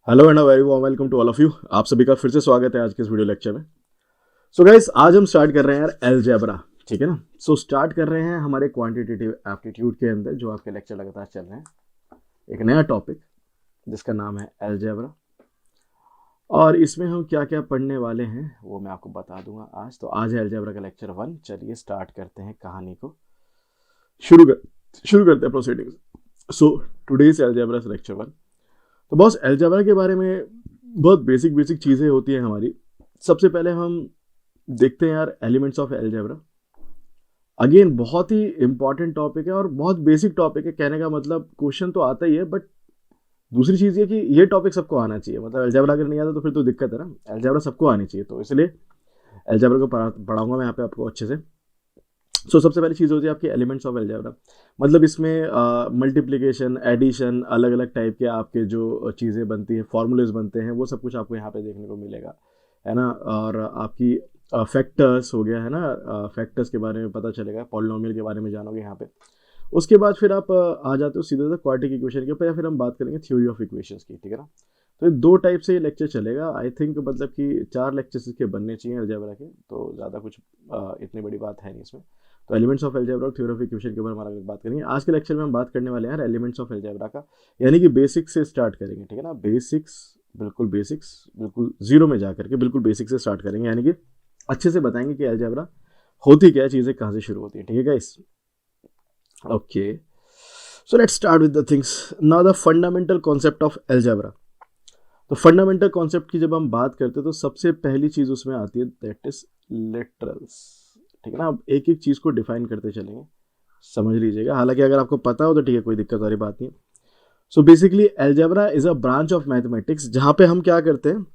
Hello and very warm welcome to all of you. आप सभी का फिर से स्वागत है आज के इस वीडियो लेक्चर में। सो गाइस, आज हम स्टार्ट कर रहे हैं यार अलजेब्रा। ठीक है ना। स्टार्ट कर रहे हैं हमारे क्वांटिटेटिव एप्टीट्यूड के अंदर जो आपके लेक्चर लगातार चल रहे हैं, एक नया टॉपिक जिसका नाम है अलजेब्रा। और इसमें हम क्या क्या पढ़ने वाले हैं वो मैं आपको बता दूंगा आज। तो आज है अलजेब्रा का लेक्चर 1। चलिए स्टार्ट करते हैं कहानी को। शुरू कर शुरू करते हैं proceedings. So today's algebra lecture 1। तो बॉस, अलजेब्रा के बारे में बहुत बेसिक बेसिक चीज़ें होती हैं हमारी। सबसे पहले हम देखते हैं यार एलिमेंट्स ऑफ अलजेब्रा। अगेन बहुत ही इंपॉर्टेंट टॉपिक है और बहुत बेसिक टॉपिक है। कहने का मतलब क्वेश्चन तो आता ही है, बट दूसरी चीज़ ये कि ये टॉपिक सबको आना चाहिए। मतलब अलजेब्रा अगर नहीं आता तो फिर तो दिक्कत है ना। अलजेब्रा सबको आनी चाहिए, तो इसलिए अलजेब्रा को पढ़ाऊंगा मैं यहाँ पे आपको अच्छे से। सबसे पहली चीज़ होती है आपकी एलिमेंट्स ऑफ अलजेब्रा। मतलब इसमें मल्टीप्लिकेशन, एडिशन, अलग अलग टाइप के आपके जो चीज़ें बनती हैं, फॉर्मूलेज बनते हैं, वो सब कुछ आपको यहाँ पे देखने को मिलेगा, है ना। और आपकी फैक्टर्स हो गया, है ना। फैक्टर्स के बारे में पता चलेगा, पॉलिनोमियल के बारे में जानोगे यहाँ पे। उसके बाद फिर आप आ जाते हो सीधे क्वाड्रेटिक इक्वेशन के ऊपर, या फिर हम बात करेंगे थ्योरी ऑफ इक्वेशंस की। ठीक है ना। तो ये दो टाइप से ये लेक्चर चलेगा आई थिंक। मतलब कि 4 लेक्चर्स इसके बनने चाहिए अलजेब्रा के, तो ज़्यादा कुछ इतनी बड़ी बात है नहीं इसमें। तो एलिमेंट्स ऑफ अलजेब्रा और थ्योरी ऑफ इक्वेशन के ऊपर हमारा बात करेंगे आज के लेक्चर में। हम बात करने वाले हैं यार एलिमेंट्स ऑफ अलजेब्रा का, यानी कि बेसिक्स से स्टार्ट करेंगे। ठीक है ना। बेसिक्स बिल्कुल जीरो में जा करके बिल्कुल बेसिक से स्टार्ट करेंगे, यानी कि अच्छे से बताएंगे कि अलजेब्रा होती क्या है, चीज़ें कहाँ से शुरू होती है। ठीक है guys. Okay, so let's start with the things. Now the fundamental concept of algebra. तो फंडामेंटल कॉन्सेप्ट की जब हम बात करते हैं तो सबसे पहली चीज उसमें आती है, दैट इज लिटरल्स। ठीक है ना। अब एक एक चीज को डिफाइन करते चलेंगे, समझ लीजिएगा। हालांकि अगर आपको पता हो तो ठीक है, कोई दिक्कत वाली बात नहीं। So basically algebra is a branch of mathematics जहां पे हम क्या करते हैं,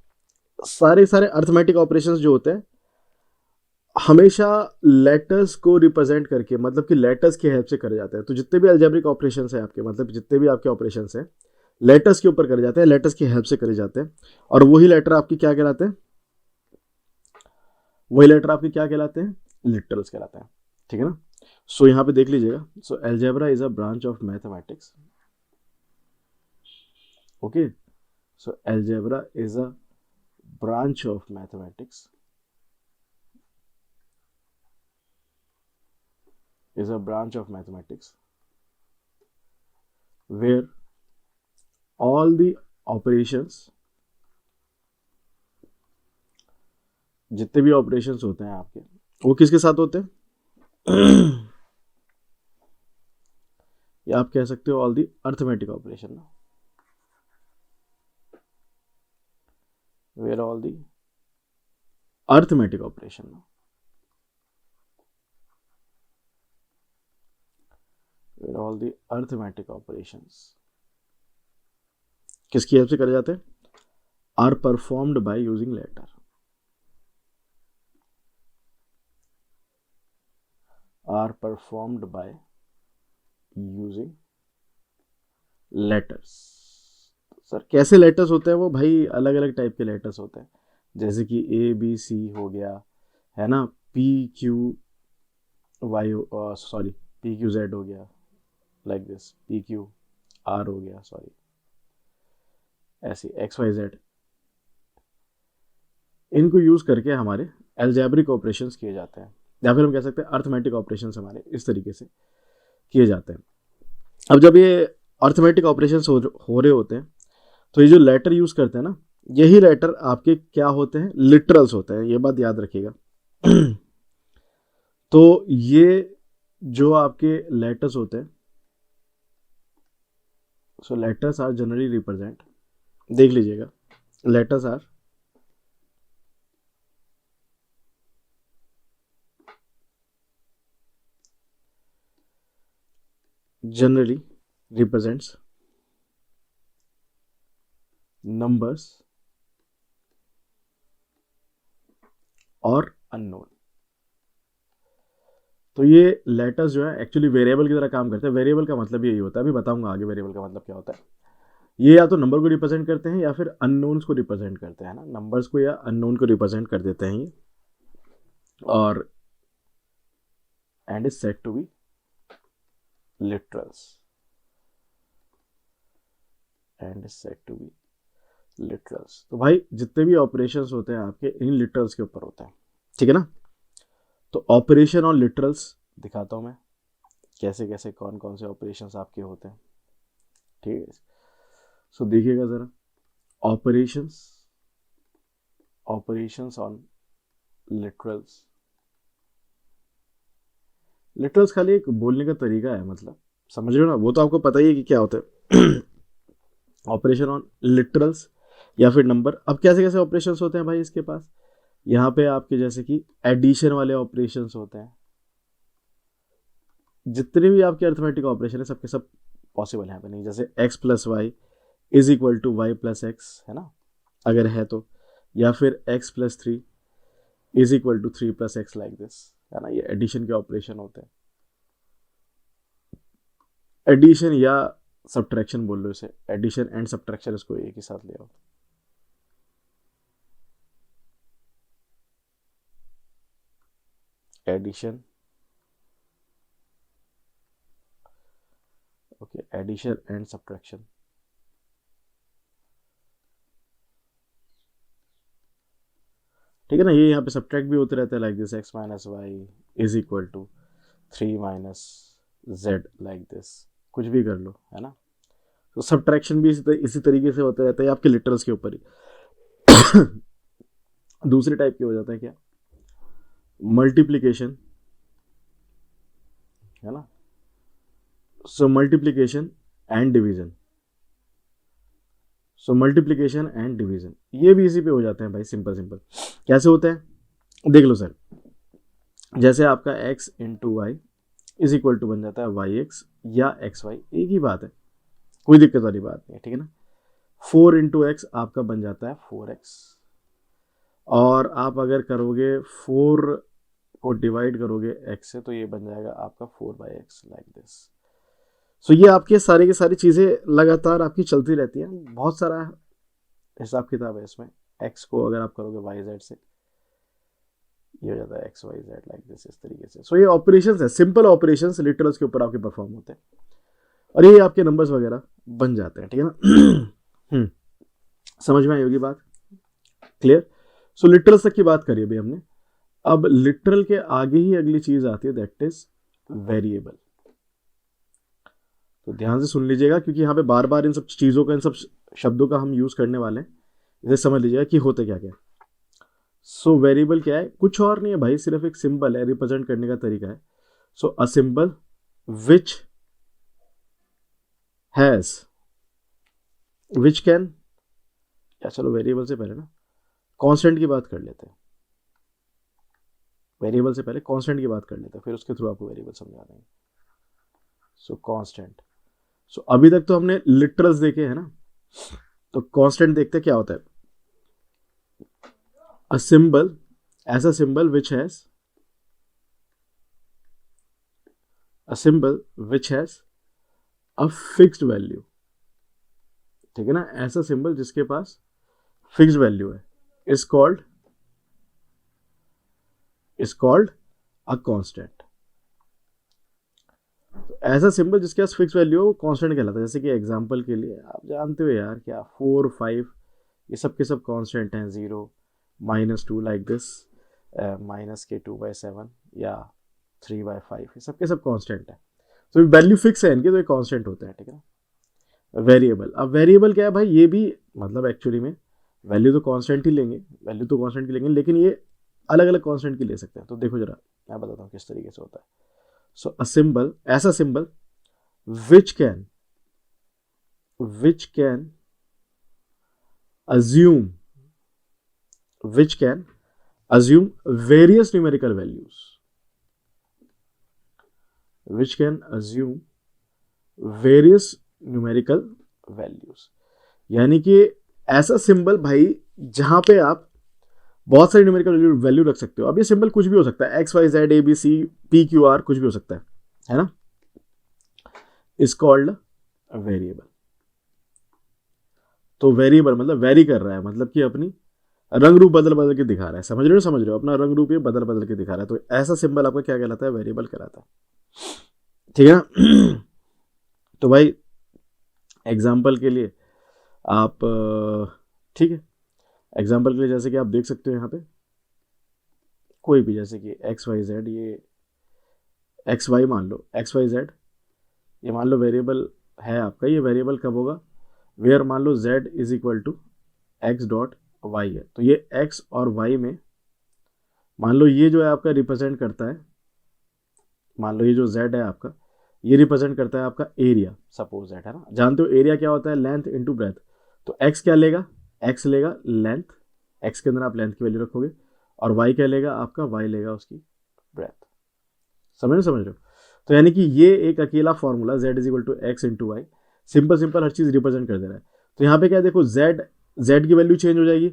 सारे सारे अर्थमेटिक ऑपरेशंस जो होते हैं हमेशा लेटर्स को रिप्रेजेंट करके, मतलब कि लेटर्स की हेल्प से करे जाते हैं। तो जितने भी अलजेब्रिक ऑपरेशंस हैं आपके, मतलब जितने भी आपके ऑपरेशंस हैं लेटर्स के ऊपर करे जाते हैं, लेटर्स की हेल्प से करे जाते हैं। और वही लेटर आपकी क्या कहलाते हैं, वही लेटर आपके क्या कहलाते हैं, लिटरल्स कहलाते हैं। ठीक है ना। यहाँ पे देख लीजिएगा। Algebra is a branch of mathematics. Okay. Algebra is a branch of mathematics, is a branch of mathematics where all the operations, जितने भी ऑपरेशंस होते हैं आपके, वो किसके साथ होते हैं या आप कह सकते हो all the arithmetic operation, where all the arithmetic operation, where all the arithmetic operations किसकी हेल्प से करे जाते हैं, are performed by using letter, are performed by using letters. Sir कैसे लेटर्स होते हैं वो, भाई अलग अलग टाइप के लेटर्स होते हैं। जैसे कि ए बी सी हो गया, है ना। P Q Y, sorry, P Q Z हो गया, like this. P Q R हो गया, सॉरी, ऐसी एक्स वाई जेड। इनको यूज करके हमारे एल्जेब्रिक ऑपरेशंस किए जाते हैं, या फिर हम कह सकते हैं अर्थमेटिक ऑपरेशंस हमारे इस तरीके से किए जाते हैं। अब जब ये अर्थमेटिक ऑपरेशंस हो रहे होते हैं तो ये जो लेटर यूज करते हैं ना, यही लेटर आपके क्या होते हैं, लिटरल्स होते हैं। ये बात याद रखिएगा तो ये जो आपके लेटर्स होते हैं, लेटर्स आर जनरली रिप्रेजेंट, देख लीजिएगा, letters are generally represents numbers और अननोन। तो ये लेटर्स जो है एक्चुअली वेरिएबल की तरह काम करते हैं। वेरिएबल का मतलब यही होता है, अभी बताऊंगा आगे वेरिएबल का मतलब क्या होता है। ये या तो नंबर को रिप्रेजेंट करते हैं या फिर अननोन्स को रिप्रेजेंट करते हैं ना, नंबर्स को या अननोन को रिप्रेजेंट कर देते हैं ये। और and is said to be literals, and is said to be literals. तो भाई जितने भी ऑपरेशंस होते हैं आपके इन लिटरल्स के ऊपर होते हैं, ठीक है ना। तो ऑपरेशन और लिटरल्स दिखाता हूं मैं कैसे कैसे कौन कौन से ऑपरेशंस आपके होते हैं, ठीक है। सो देखिएगा जरा, operations, operations on literals. Literals खाली एक बोलने का तरीका है, मतलब समझ रहे हो ना, वो तो आपको पता ही है कि क्या होता है। ऑपरेशन ऑन लिटरल्स या फिर नंबर। अब कैसे कैसे ऑपरेशंस होते हैं भाई इसके पास, यहाँ पे आपके जैसे कि एडिशन वाले ऑपरेशंस होते हैं। जितने भी आपके अर्थमेटिक ऑपरेशन है सबके सब पॉसिबल है यहाँ पे नहीं, जैसे x plus Y is equal to Y plus X, है ना, अगर है तो, या फिर x plus three is equal to three plus X, like this, है ना। ये एडिशन के ऑपरेशन होते हैं। एडिशन या सब्ट्रैक्शन बोल लो इसे, एडिशन एंड सब्ट्रैक्शन इसको एक ही साथ ले आओ। Addition, okay, addition and subtraction. ठीक है ना, ये यहाँ पे सब्ट्रैक्ट भी होते रहते हैं, like this X minus Y is equal to three minus Z, like this, कुछ भी कर लो, है ना। तो सब्ट्रैक्शन भी इसी तरीके से होते रहते हैं आपके लिटरल्स के ऊपर ही। दूसरे टाइप के हो जाता है क्या, मल्टीप्लीकेशन, है ना। So multiplication and division, so multiplication and division ये भी इसी पे हो जाते हैं भाई, सिंपल सिंपल। कैसे होते हैं देख लो सर, जैसे आपका x into Y is equal to बन जाता है वाई एक्स या एक्स वाई, एक ही बात है, कोई दिक्कत वाली बात नहीं है, ठीक है ना। 4 इंटू एक्स आपका बन जाता है 4x, और आप अगर करोगे 4 को डिवाइड करोगे x से तो ये बन जाएगा आपका 4/x, लाइक दिस। सो ये आपके सारी की सारी चीज़ें लगातार आपकी चलती रहती हैं, बहुत सारा हिसाब किताब है इसमें। x को अगर आप करोगे वाई जेड से ये हो जाता है X Y Z, like this, इस तरीके से। सो ये ऑपरेशंस है, सिंपल ऑपरेशंस लिटरल्स के ऊपर आपके परफॉर्म होते हैं और ये आपके नंबर्स वगैरह बन जाते हैं, ठीक है ना। समझ में आई होगी बात, क्लियर। सो लिटरल्स तक की बात करी अभी हमने। अब लिटरल के आगे ही अगली चीज आती है, दैट इज वेरिएबल। तो ध्यान से सुन लीजिएगा क्योंकि यहाँ पे बार बार इन सब चीजों का, इन सब शब्दों का हम यूज करने वाले हैं, इसे समझ लीजिएगा कि होते क्या क्या। सो वेरिएबल क्या है, कुछ और नहीं है भाई, सिर्फ एक सिंबल है, रिप्रेजेंट करने का तरीका है। So a symbol which has, which can, या चलो वेरिएबल से पहले ना कांस्टेंट की बात कर लेते हैं, वेरिएबल से पहले कांस्टेंट की बात कर लेते हैं, फिर उसके थ्रू आपको वेरिएबल समझा देंगे। सो कांस्टेंट, सो अभी तक तो हमने लिटरल्स देखे हैं ना, तो कांस्टेंट देखते क्या होता है। अ सिंबल, ऐसा symbol which has, a symbol which has a fixed value, ठीक है ना, ऐसा सिंबल जिसके पास फिक्स्ड वैल्यू है, इज कॉल्ड अ कांस्टेंट। तो ऐसा सिंबल जिसके पास फिक्स वैल्यू हो वो कांस्टेंट कहलाता है। जैसे कि एग्जांपल के लिए आप जानते हो यार क्या, 4 5 ये सब के सब कांस्टेंट हैं, 0 -2 लाइक दिस, -2/7 या 3/5, ये सब के सब कांस्टेंट है। तो वैल्यू फिक्स है इनके, तो ये कांस्टेंट होते हैं, ठीक है। वेरिएबल, अब वेरिएबल क्या है भाई, ये भी मतलब एक्चुअली में वैल्यू तो कांस्टेंट ही लेंगे, वैल्यू तो कांस्टेंट की लेंगे, लेकिन ये अलग अलग कांस्टेंट की ले सकते हैं। तो देखो जरा मैं बताता हूँ किस तरीके से होता है। सो अ सिंबल, ऐसा symbol which can assume, which can assume various numerical values, which can assume various numerical values, यानी कि ऐसा सिंबल भाई जहां पे आप बहुत सारी न्यूमेरिकल वैल्यू रख सकते हो। अब ये सिंबल कुछ भी हो सकता है, X Y Z A B C P Q R, कुछ भी हो सकता है ना, इज कॉल्ड वेरिएबल। तो वेरिएबल मतलब वेरी कर रहा है, मतलब कि अपनी रंग रूप बदल बदल के दिखा रहा है, समझ रहे हो, अपना रंग रूप ये बदल बदल के दिखा रहा है। तो ऐसा सिंबल आपका क्या कहलाता है, वेरिएबल कहलाता है, ठीक है ना। तो भाई एग्जाम्पल के लिए आप ठीक है। एग्जाम्पल के लिए जैसे कि आप देख सकते हो यहाँ पे कोई भी, जैसे कि एक्स वाई जेड, ये एक्स वाई मान लो, एक्स वाई जेड ये मान लो वेरिएबल है आपका। ये वेरिएबल कब होगा, वेयर मान लो z is equal to X dot Y है। तो ये x और y में मान लो ये जो है आपका रिप्रेजेंट करता है, मान लो ये जो z है आपका, ये रिप्रेजेंट करता है आपका एरिया, सपोज दैट, है ना। जानते हो एरिया क्या होता है, लेंथ इनटू ब्रेथ। तो x क्या लेगा, x लेगा लेंथ, x के अंदर आप लेंथ की वैल्यू रखोगे, और y क्या लेगा आपका, y लेगा उसकी ब्रेथ। समझ रहे हो। तो यानी कि ये एक अकेला formula z is equal to x into y, simple हर चीज रिप्रेजेंट कर दे रहा है। तो यहाँ पे क्या देखो, z की वैल्यू चेंज हो जाएगी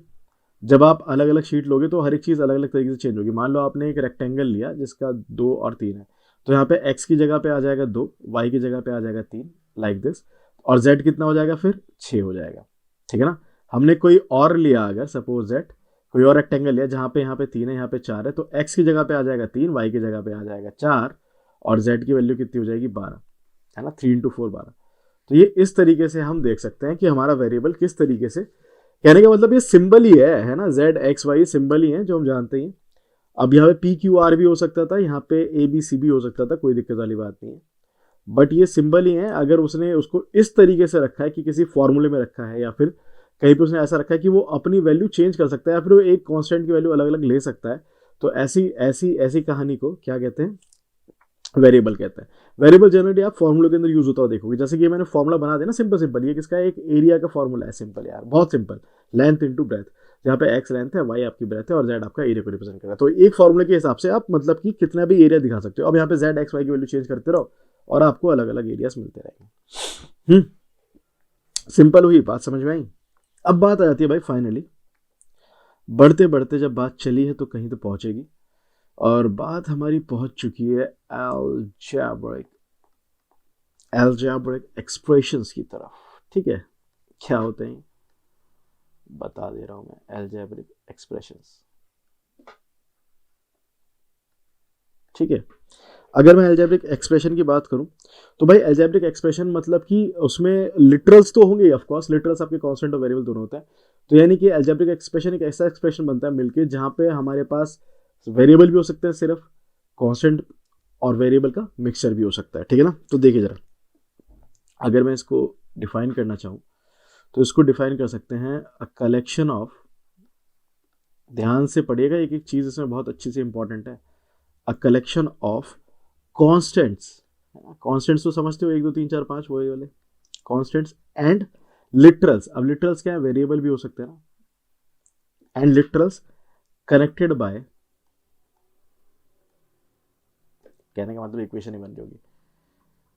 जब आप अलग अलग शीट लोगे, तो हर एक चीज अलग अलग तरीके से चेंज होगी। मान लो आपने एक रेक्टेंगल लिया जिसका 2 और 3 है, तो यहाँ पे x की जगह पे आ जाएगा 2, y की जगह पे आ जाएगा 3, लाइक दिस, और z कितना हो जाएगा फिर 6 हो जाएगा, ठीक है ना। हमने कोई और लिया, अगर सपोज दैट कोई और रेक्टेंगल लिया जहाँ पे यहाँ पे 3 है, यहाँ पे 4 है, तो x की जगह पे आ जाएगा 3, y की जगह पे आ जाएगा 4, और z की वैल्यू कितनी हो जाएगी 12, है ना। 3 इंटू 4 12। तो ये इस तरीके से हम देख सकते हैं कि हमारा वेरिएबल किस तरीके से, कहने का मतलब ये सिंबल ही है ना, z x y सिंबल ही है जो हम जानते हैं। अब यहाँ पे p q r भी हो सकता था, यहाँ पे a b c भी हो सकता था, कोई दिक्कत वाली बात नहीं है, बट ये सिंबल ही है। अगर उसने उसको इस तरीके से रखा है कि किसी फॉर्मूले में रखा है, या फिर कहीं पे उसने ऐसा रखा है कि वो अपनी वैल्यू चेंज कर सकता है, या फिर वो एक कांस्टेंट की वैल्यू अलग अलग ले सकता है, तो ऐसी ऐसी ऐसी कहानी को क्या कहते हैं, वेरिएबल कहते हैं। वेरिएबल जनरली आप फॉर्मूले के अंदर यूज होता हुआ देखोगे, जैसे कि मैंने फॉर्मूला बना दिया ना, सिंपल, ये किसका है, एक एरिया का फॉर्मूला है, सिंपल यार, बहुत सिंपल, लेंथ इनटू ब्रेथ, जहाँ पे x लेंथ है, y आपकी ब्रेथ है, और z आपका एरिया को रिप्रेजेंट कर रहा है। तो एक फॉर्मूले के हिसाब से आप मतलब कि कितना भी एरिया दिखा सकते हो। अब यहाँ पे z x y की वैल्यू चेंज करते रहो और आपको अलग अलग एरियाज मिलते रहेंगे। सिंपल हुई बात, समझ में आई। अब बात आ जाती है भाई फाइनली, बढ़ते बढ़ते जब बात चली है तो कहीं तो पहुंचेगी, और बात हमारी पहुंच चुकी है अलजेब्रिक एक्सप्रेशंस की तरफ। ठीक है, क्या होते हैं बता दे रहा हूं मैं, अलजेब्रिक एक्सप्रेशंस। ठीक है, अगर मैं अलजेब्रिक एक्सप्रेशन की बात करूं तो भाई अलजेब्रिक एक्सप्रेशन मतलब कि उसमें लिटरल्स तो होंगे, ऑफ कोर्स लिटरल्स आपके कांस्टेंट और वेरिएबल दोनों होता है। तो यानी कि अलजेब्रिक एक्सप्रेशन एक ऐसा एक्सप्रेशन बनता है मिलके जहां पे हमारे पास वेरिएबल भी हो सकते हैं, सिर्फ कांस्टेंट और वेरिएबल का मिक्सचर भी हो सकता है। ठीक है ना। तो देखिए जरा, अगर मैं इसको डिफाइन करना चाहूँ तो इसको डिफाइन कर सकते हैं अ कलेक्शन ऑफ, ध्यान से पढ़िएगा, एक एक चीज इसमें बहुत अच्छी से इंपॉर्टेंट है, a collection of constants. Constants तो समझते हो, 1 2 3 4 5 वही वाले कॉन्स्टेंट्स, एंड लिटरल्स। अब लिटरल्स क्या है, वेरिएबल भी हो सकते हैं ना, एंड लिटरल्स कनेक्टेड बाय, कहने का मतलब इक्वेशन ही बन जाएगी,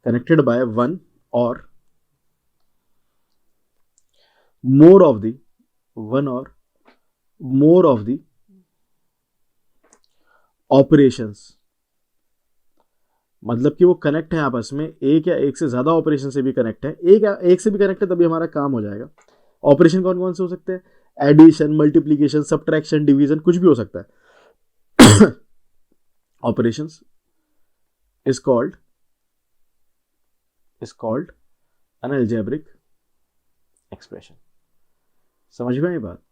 कनेक्टेड बाय वन और मोर ऑफ दी, वन और मोर ऑफ दी ऑपरेशंस। मतलब कि वो कनेक्ट है आपस में, एक या एक से ज्यादा ऑपरेशन से भी कनेक्ट है, एक या एक से भी कनेक्ट है तभी हमारा काम हो जाएगा। ऑपरेशन कौन कौन से हो सकते हैं, एडिशन, मल्टीप्लीकेशन, सब्ट्रैक्शन, डिवीजन, कुछ भी हो सकता है। Operations is called N algebraic expression. समझ में आई बात।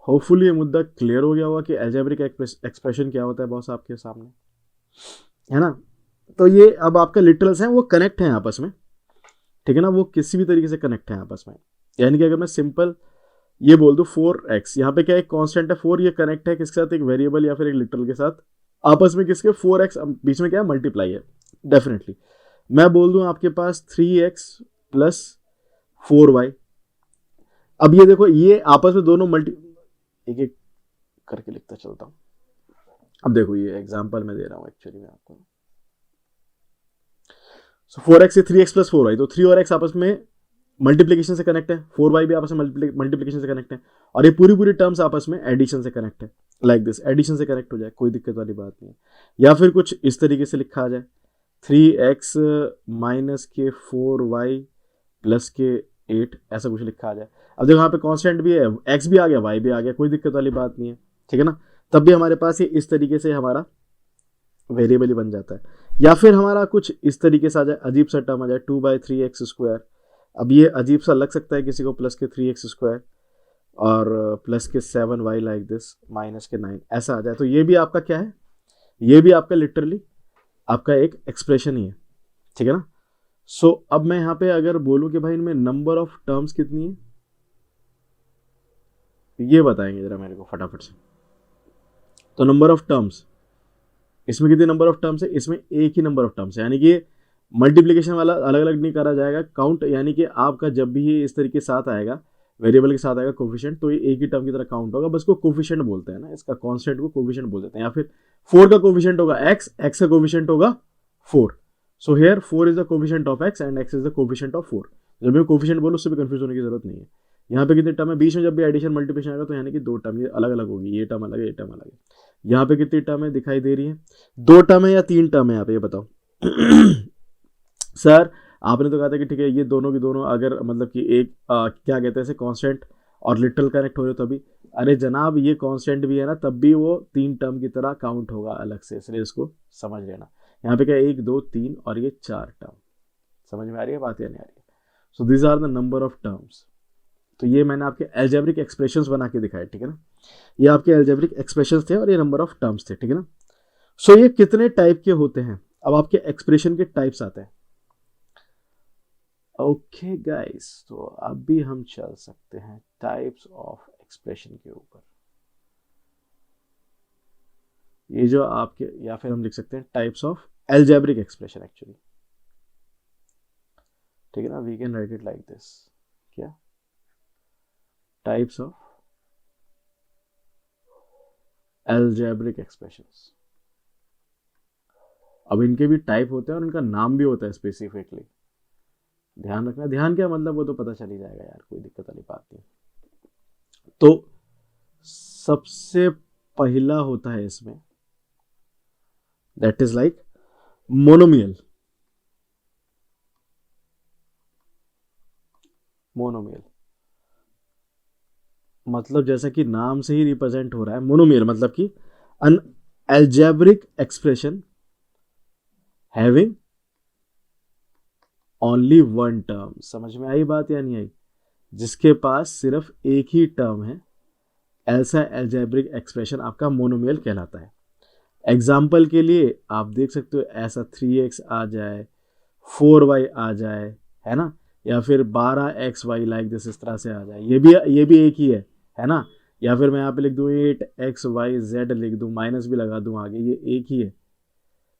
होपफुली ये मुद्दा क्लियर हो गया होगा कि अलजेब्रिक एक्सप्रेशन क्या होता है बॉस आपके सामने, है ना। तो ये अब आपका लिटरल्स हैं वो कनेक्ट हैं आपस में, ठीक है ना, वो किसी भी तरीके से कनेक्ट हैं आपस में। यानी कि अगर मैं सिंपल ये बोल दूं 4x, यहाँ पे क्या एक कांस्टेंट है 4, ये कनेक्ट है किसके साथ, एक वेरिएबल या फिर एक लिटरल के साथ, आपस में किसके, 4x, बीच में क्या है, मल्टीप्लाई है डेफिनेटली। मैं बोल दूं आपके पास 3x प्लस 4y, अब ये देखो ये आपस में दोनों एक एक करके लिखता चलता हूं। अब देखो ये एग्जांपल मैं दे रहा हूं एक्चुअली में आपको। सो 4x से 3x प्लस 4y, तो 3 और x आपस में मल्टीप्लीकेशन से कनेक्ट है, 4y भी आपस में मल्टीप्लीकेशन से कनेक्ट है, और ये पूरी टर्म्स आपस में एडिशन से कनेक्ट है, लाइक दिस, एडिशन से कनेक्ट हो जाए, कोई दिक्कत वाली बात नहीं है। या फिर कुछ इस तरीके से लिखा आ जाए, 3x माइनस के 4y प्लस के 8, ऐसा कुछ लिखा आ जाए। अब देखो यहाँ पे कांस्टेंट भी है, x भी आ गया, y भी आ गया, कोई दिक्कत वाली बात नहीं है, ठीक है ना। तब भी हमारे पास ये इस तरीके से हमारा वेरिएबल ही बन जाता है। या फिर हमारा कुछ इस तरीके से आ जाए, अजीब सा टर्म आ जाए, 2/3x स्क्वायर, अब ये अजीब सा लग सकता है किसी को, प्लस के 3x² और प्लस के 7y लाइक दिस माइनस के 9 ऐसा आ जाए, तो ये भी आपका क्या है, ये भी आपका लिटरली आपका एक एक्सप्रेशन ही है, ठीक है ना। सो अब मैं यहाँ पे अगर बोलूँ कि भाई इनमें नंबर ऑफ टर्म्स कितनी है, ये बताएंगे जरा मेरे को फटाफट से। तो नंबर ऑफ टर्म्स, इसमें कितनी नंबर ऑफ टर्म्स है, इसमें एक ही नंबर ऑफ टर्म्स है, यानी कि मल्टीप्लिकेशन वाला अलग अलग नहीं करा जाएगा काउंट, यानी कि आपका जब भी ये इस तरीके के साथ आएगा, वेरिएबल के साथ आएगा कोफिशिएंट, तो ये एक ही टर्म की तरह काउंट होगा, बस को कोफिशिएंट बोलते हैं ना, इसका कांस्टेंट को कोफिशिएंट बोल देते हैं। या फिर 4 का कोफिशिएंट होगा x, x का कोफिशिएंट होगा 4, so here 4 is the coefficient of x and x is the coefficient of 4। जब मैं कोफिशिएंट बोलूँ उससे भी कंफ्यूज होने की जरूरत नहीं है। यहाँ पे कितने टर्म है, बीच में जब भी एडिशन मल्टीप्लिकेशन आएगा तो यानी कि 2 टर्म, ये अलग अलग होगी, ये टर्म अलग है, ये टर्म अलग है। यहाँ पे कितनी टर्म है दिखाई दे रही है, 2 टर्म है या 3 टर्म है यहाँ पे, ये बताओ। सर आपने तो कहा था कि ठीक है ये दोनों की दोनों अगर मतलब कि एक क्या कहते हैं इसे, कांस्टेंट और लिटरल कनेक्ट हो रहे तभी। अरे जनाब ये कांस्टेंट भी है ना, तब भी वो 3 टर्म की तरह काउंट होगा अलग से, इसलिए इसको समझ लेना। यहाँ पे क्या 1 2 3 और ये 4 टर्म, समझ में आ रही है बात या नहीं आ रही है। So these are the number of terms. तो ये मैंने आपके एल्जेब्रिक एक्सप्रेशंस बना के दिखाए, ठीक है ना, ये आपके एल्जेब्रिक एक्सप्रेशंस थे और ये नंबर ऑफ टर्म्स थे, ठीक है ना। सो ये कितने टाइप के होते हैं, अब आपके एक्सप्रेशन के टाइप्स आते हैं। ओके गाइस, तो अब भी हम चल सकते हैं टाइप्स ऑफ एक्सप्रेशन के ऊपर। ये जो आपके, या फिर हम लिख सकते हैं types of algebraic expression actually, ठीक है ना, we can write it like this, क्या टाइप्स ऑफ एल्जेब्रिक एक्सप्रेशंस। अब इनके भी टाइप होते हैं और इनका नाम भी होता है स्पेसिफिकली, ध्यान रखना। ध्यान क्या मतलब वो तो पता चल ही जाएगा यार, कोई दिक्कत वाली बात नहीं। तो सबसे पहला होता है इसमें, that is like monomial. Monomial मतलब जैसा कि नाम से ही रिप्रेजेंट हो रहा है, मोनोमियल मतलब कि an algebraic expression having only one term. समझ में आई बात या नहीं आई, जिसके पास सिर्फ एक ही टर्म है, ऐसा एल्जेब्रिक एक्सप्रेशन आपका मोनोमियल कहलाता है। एग्जाम्पल के लिए आप देख सकते हो, ऐसा 3x आ जाए, 4y आ जाए, है ना, या फिर 12xy लाइक दिस, इस तरह से आ जाए, ये भी एक ही है ना। या फिर मैं यहाँ पे लिख दूँ 8xyz लिख दूँ, माइनस भी लगा दूँ आगे, ये एक ही है।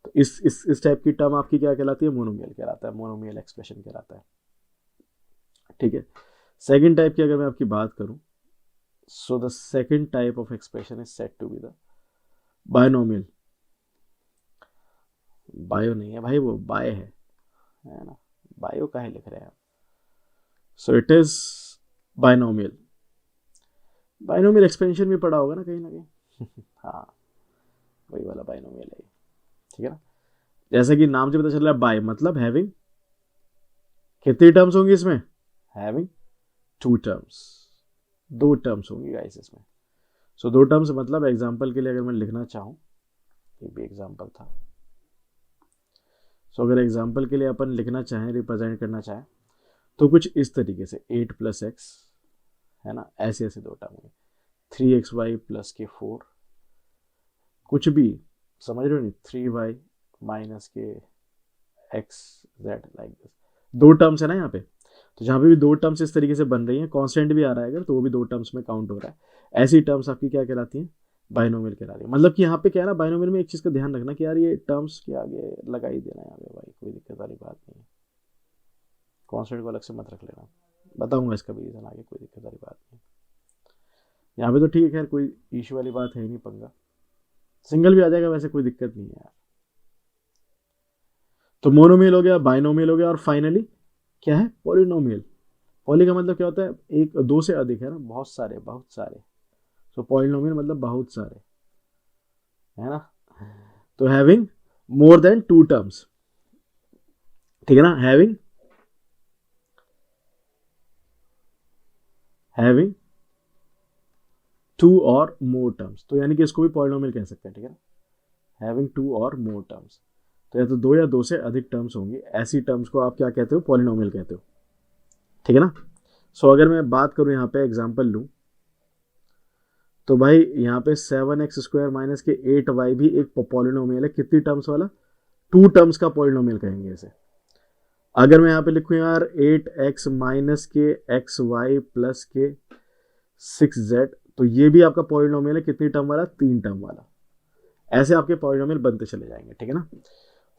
तो इस टाइप की टर्म आपकी क्या कहलाती है, मोनोमियल कहलाता है, मोनोमियल एक्सप्रेशन कहलाता है, ठीक है। सेकंड टाइप की अगर मैं आपकी बात करूं, so the second type of expression is said to be the binomial. Bio नहीं है भाई, वो बाय है ना, बायो काहे लिख रहे हैं आप। So it is binomial. Binomial expansion भी पढ़ा होगा ना कहीं ना कहीं। हाँ वही वाला बायनोमियल है, ठीक है ना। जैसे कि नाम से पता चल रहा है, बाय मतलब हैविंग, कितनी टर्म्स होंगी इसमें, हैविंग 2 टर्म्स, 2 टर्म्स होंगी गाइस इसमें। सो 2 टर्म्स मतलब एग्जांपल के लिए अगर मैं लिखना चाहूँ, ये भी एग्जांपल था। सो अगर एग्जांपल के लिए अपन लिखना चाहें, रिप्रेजेंट करना चाहें, तो कुछ इस तरीके से 8 + x, है ना, ऐसे ऐसे 2 टर्म होंगे, 3xy + के 4, कुछ भी समझ रहे हो नहीं, 3y - के xz लाइक दिस, 2 टर्म्स है ना यहाँ पे। तो जहाँ पे भी 2 टर्म्स इस तरीके से बन रही हैं, कांस्टेंट भी आ रहा है अगर, तो वो भी 2 टर्म्स में काउंट हो रहा है। ऐसी टर्म्स आपकी क्या कहलाती हैं, बायनोमियल कहला रही है। मतलब कि यहाँ पे क्या है ना, बायनोमियल में एक चीज़ का ध्यान रखना कि यार ये टर्म्स के आगे लगा ही देना यहाँ पे भाई, कोई दिक्कत वाली बात नहीं है, कांस्टेंट को अलग से मत रख लेना, बताऊंगा इसका भी रीजन आगे, कोई दिक्कत वाली बात नहीं। यहाँ पे तो ठीक है, खैर कोई इशू वाली बात है ही नहीं, पंगा सिंगल भी आ जाएगा वैसे, कोई दिक्कत नहीं है यार। तो मोनोमियल हो गया, बायनोमियल हो गया, और फाइनली क्या है, पॉलिनोमियल। पॉली का मतलब क्या होता है, 1 2 से अधिक, है ना, बहुत सारे बहुत सारे। सो पॉलिनोमियल मतलब बहुत सारे, है ना। तो हैविंग मोर देन 2 टर्म्स, ठीक है ना, हैविंग 2 और मोर टर्म्स, तो यानी कि इसको भी पॉलिनोमियल कह सकते हैं, ठीक है ना, हैविंग 2 और मोर टर्म्स। तो या तो 2 या 2 से अधिक टर्म्स होंगी, ऐसी टर्म्स को आप क्या कहते हो, पॉलिनोमियल कहते हो, ठीक है ना। सो अगर मैं बात करूँ यहाँ पे एग्जांपल लूँ तो भाई यहाँ पे 7x² माइनस के 8y भी एक पॉलिनोमियल है, कितनी टर्म्स वाला, 2 टर्म्स का पॉलिनोमियल कहेंगे इसे। अगर मैं यहाँ पे लिखूँ यार 8x माइनस के xy प्लस के 6z, तो ये भी आपका पॉलिनोमियल है, कितनी टर्म वाला, 3 टर्म वाला। ऐसे आपके पॉलिनोमियल बनते चले जाएंगे, ठीक है ना।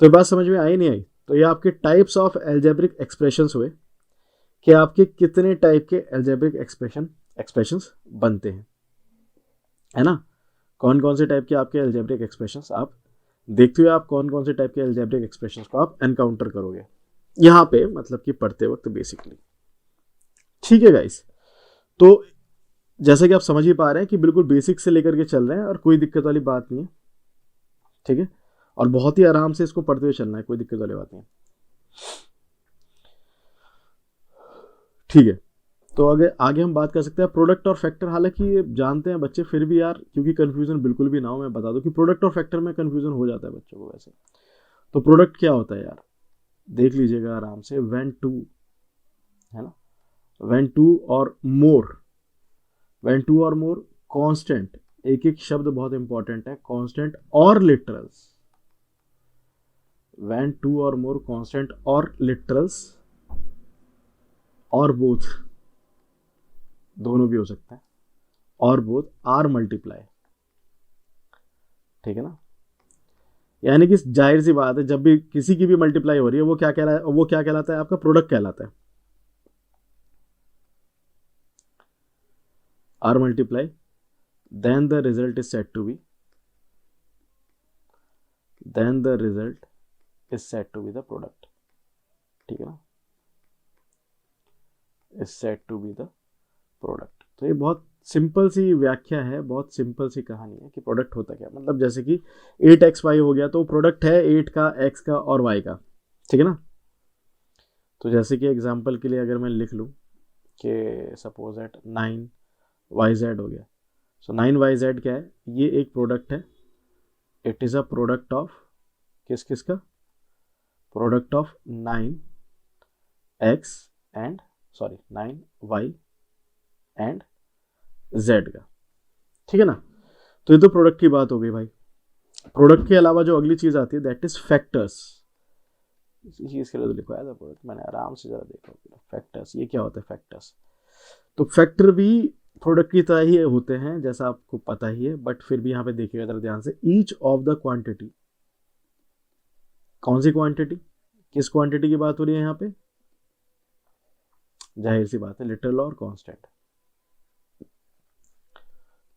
तो ये बात समझ में आई नहीं आई। तो ये आपके टाइप्स ऑफ एल्जेब्रिक एक्सप्रेशंस हुए कि आपके कितने टाइप के एल्जेब्रिक एक्सप्रेशंस बनते हैं, है ना। कौन कौन से टाइप के आपके एल्जेब्रिक एक्सप्रेशंस आप देखते हुए आप कौन कौन से टाइप के एल्जेब्रिक एक्सप्रेशंस को आप एनकाउंटर करोगे यहाँ पे, मतलब कि पढ़ते वक्त बेसिकली। ठीक है गाइस, तो जैसे कि आप समझ ही पा रहे हैं कि बिल्कुल बेसिक से लेकर के चल रहे हैं और कोई दिक्कत वाली बात नहीं है, ठीक है। और बहुत ही आराम से इसको पढ़ते हुए चलना है, कोई दिक्कत वाली बात नहीं है, ठीक है। तो आगे हम बात कर सकते हैं प्रोडक्ट और फैक्टर। हालांकि ये जानते हैं बच्चे, फिर भी यार क्योंकि कंफ्यूजन बिल्कुल भी ना हो, मैं बता दूं कि प्रोडक्ट और फैक्टर में कंफ्यूजन हो जाता है बच्चों को वैसे। तो प्रोडक्ट क्या होता है यार, देख लीजिएगा आराम से, व्हेन टू, है ना, व्हेन टू और मोर, व्हेन टू और मोर कांस्टेंट, एक एक शब्द बहुत इंपॉर्टेंट है, कांस्टेंट और लिटरल्स, व्हेन टू और मोर कांस्टेंट और लिटरल्स और बोथ, दोनों भी हो सकता है, और बोथ आर मल्टीप्लाई, ठीक है ना। यानी कि जाहिर सी बात है, जब भी किसी की भी मल्टीप्लाई हो रही है वो क्या कहलाता है, आपका प्रोडक्ट कहलाता है। Or multiply, then the result is said to be, then the result is said to be the product, ठीक है ना, is said to be the product. तो ये बहुत सिंपल सी व्याख्या है, बहुत सिंपल सी कहानी है कि प्रोडक्ट होता क्या, मतलब जैसे कि 8xy हो गया तो प्रोडक्ट है 8 का, x का और y का, ठीक है ना। तो जैसे कि एग्जांपल के लिए अगर मैं लिख लूँ कि सपोज एट 9yz हो गया, सो 9yz क्या है, ये एक प्रोडक्ट है, it is a product of किस का, product of 9x and 9y and z का, ठीक है ना। तो ये तो प्रोडक्ट की बात हो गई भाई। प्रोडक्ट के अलावा जो अगली चीज आती है दैट इज फैक्टर्स। इसी चीज के लिए तो लिखवाया था प्रोडक्ट, मैंने आराम से जरा देखा फैक्टर्स, ये क्या होता है फैक्टर्स। तो फैक्टर भी प्रोडक्ट की तरह ही होते हैं जैसा आपको पता ही है, बट फिर भी यहाँ पे देखिएगा जरा ध्यान से, ईच ऑफ द क्वांटिटी, कौन सी क्वांटिटी, किस क्वांटिटी की बात हो रही है यहाँ पे, जाहिर सी बात है लिटरल और कांस्टेंट,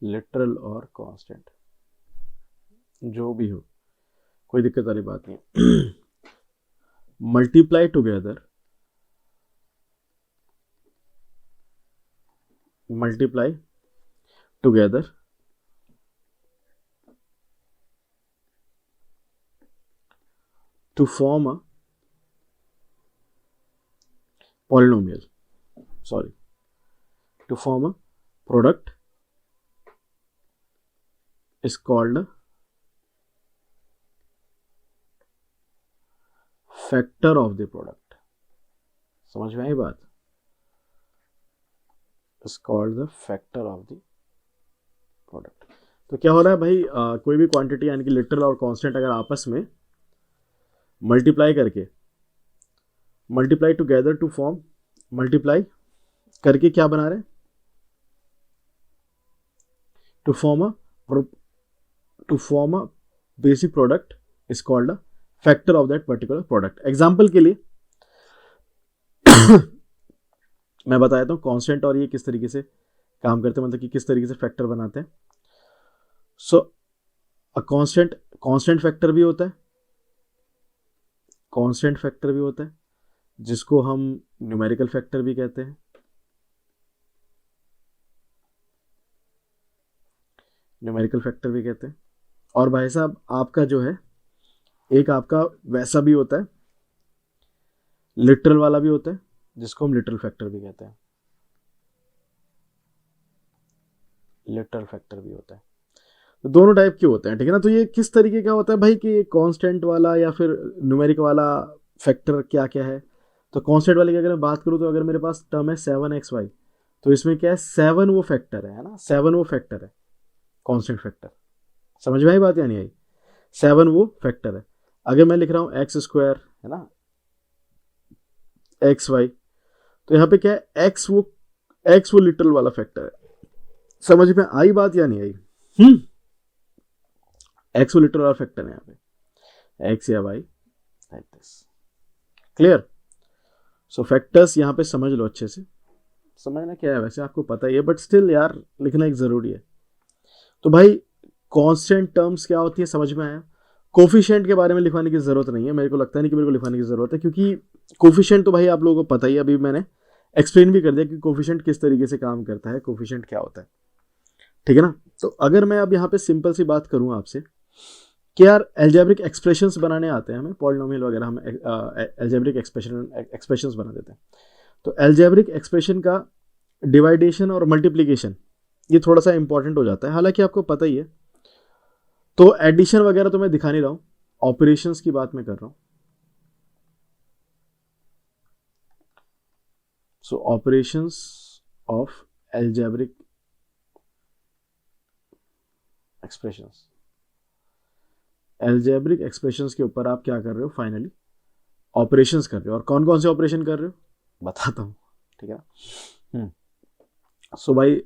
लिटरल और कांस्टेंट जो भी हो, कोई दिक्कत वाली बात नहीं है। Multiply together, multiply together to form a polynomial, sorry, to form a product is called a factor of the product। समझ में आई बात, is called the factor of the product। तो क्या हो रहा है भाई, कोई भी क्वांटिटी यानी कि लिटरल और कांस्टेंट अगर आपस में मल्टीप्लाई करके, multiply together to form, multiply करके क्या बना रहे हैं, to form a basic product is called a factor of that particular product. Example के लिए मैं बताया था कांस्टेंट और ये किस तरीके से काम करते हैं, मतलब कि किस तरीके से फैक्टर बनाते हैं। सो अ कांस्टेंट फैक्टर भी होता है, कांस्टेंट फैक्टर भी होता है जिसको हम न्यूमेरिकल फैक्टर भी कहते हैं, न्यूमेरिकल फैक्टर भी कहते हैं। और भाई साहब आपका जो है एक आपका वैसा भी होता है, लिटरल वाला भी होता है जिसको हम लिटरल फैक्टर भी कहते हैं, लिटरल फैक्टर भी होता है। तो दोनों टाइप के होते हैं, ठीक है ना। तो ये किस तरीके का होता है भाई कि कांस्टेंट वाला या फिर न्यूमेरिक वाला फैक्टर क्या क्या है, तो कॉन्स्टेंट वाले की अगर मैं बात करूँ तो अगर मेरे पास टर्म है 7xy, तो इसमें क्या है 7 वो फैक्टर है ना, 7 वो फैक्टर है कॉन्स्टेंट फैक्टर। समझ में आई बात या नहीं आई? 7 वो फैक्टर है। अगर मैं लिख रहा हूँ एक्स स्क्वायर है ना एक्स वाई, तो यहाँ पे क्या है एक्स वो लिटरल वाला फैक्टर है। समझ में आई बात या नहीं आई? एक्स वो लिटरल वाला फैक्टर है यहाँ पे, एक्स या why like this. Clear? So factors यहाँ पे समझ लो अच्छे से। समझना क्या है वैसे आपको पता ही है, बट स्टिल यार लिखना एक जरूरी है। तो भाई कांस्टेंट टर्म्स क्या होती है समझ में आया। कोफिशिएंट के बारे में लिखवाने की जरूरत नहीं है, मेरे को लगता नहीं कि मेरे को लिखवाने की जरूरत है, क्योंकि कोफिशिएंट तो भाई आप लोगों को पता ही है, अभी मैंने एक्सप्लेन भी कर दिया कि कोफिशिएंट किस तरीके से काम करता है, कोफिशिएंट क्या होता है। ठीक है ना? तो अगर मैं अब यहाँ पे सिंपल सी बात करूँ आपसे कि यार एल्जेब्रिक एक्सप्रेशंस बनाने आते हैं हमें, पॉलिनोमियल वगैरह हम एल्जेब्रिक एक्सप्रेशंस बना देते हैं। तो एल्जेब्रिक एक्सप्रेशन का डिवाइडेशन और मल्टीप्लिकेशन ये थोड़ा सा इंपॉर्टेंट हो जाता है, हालांकि आपको पता ही है। तो एडिशन वगैरह तो मैं दिखा नहीं रहा हूं, ऑपरेशंस की बात मैं कर रहा हूं। So operations of algebraic expressions, algebraic expressions के ऊपर आप क्या कर रहे हो, फाइनली ऑपरेशंस कर रहे हो। और कौन कौन से ऑपरेशन कर रहे हो बताता हूं, ठीक है। सो भाई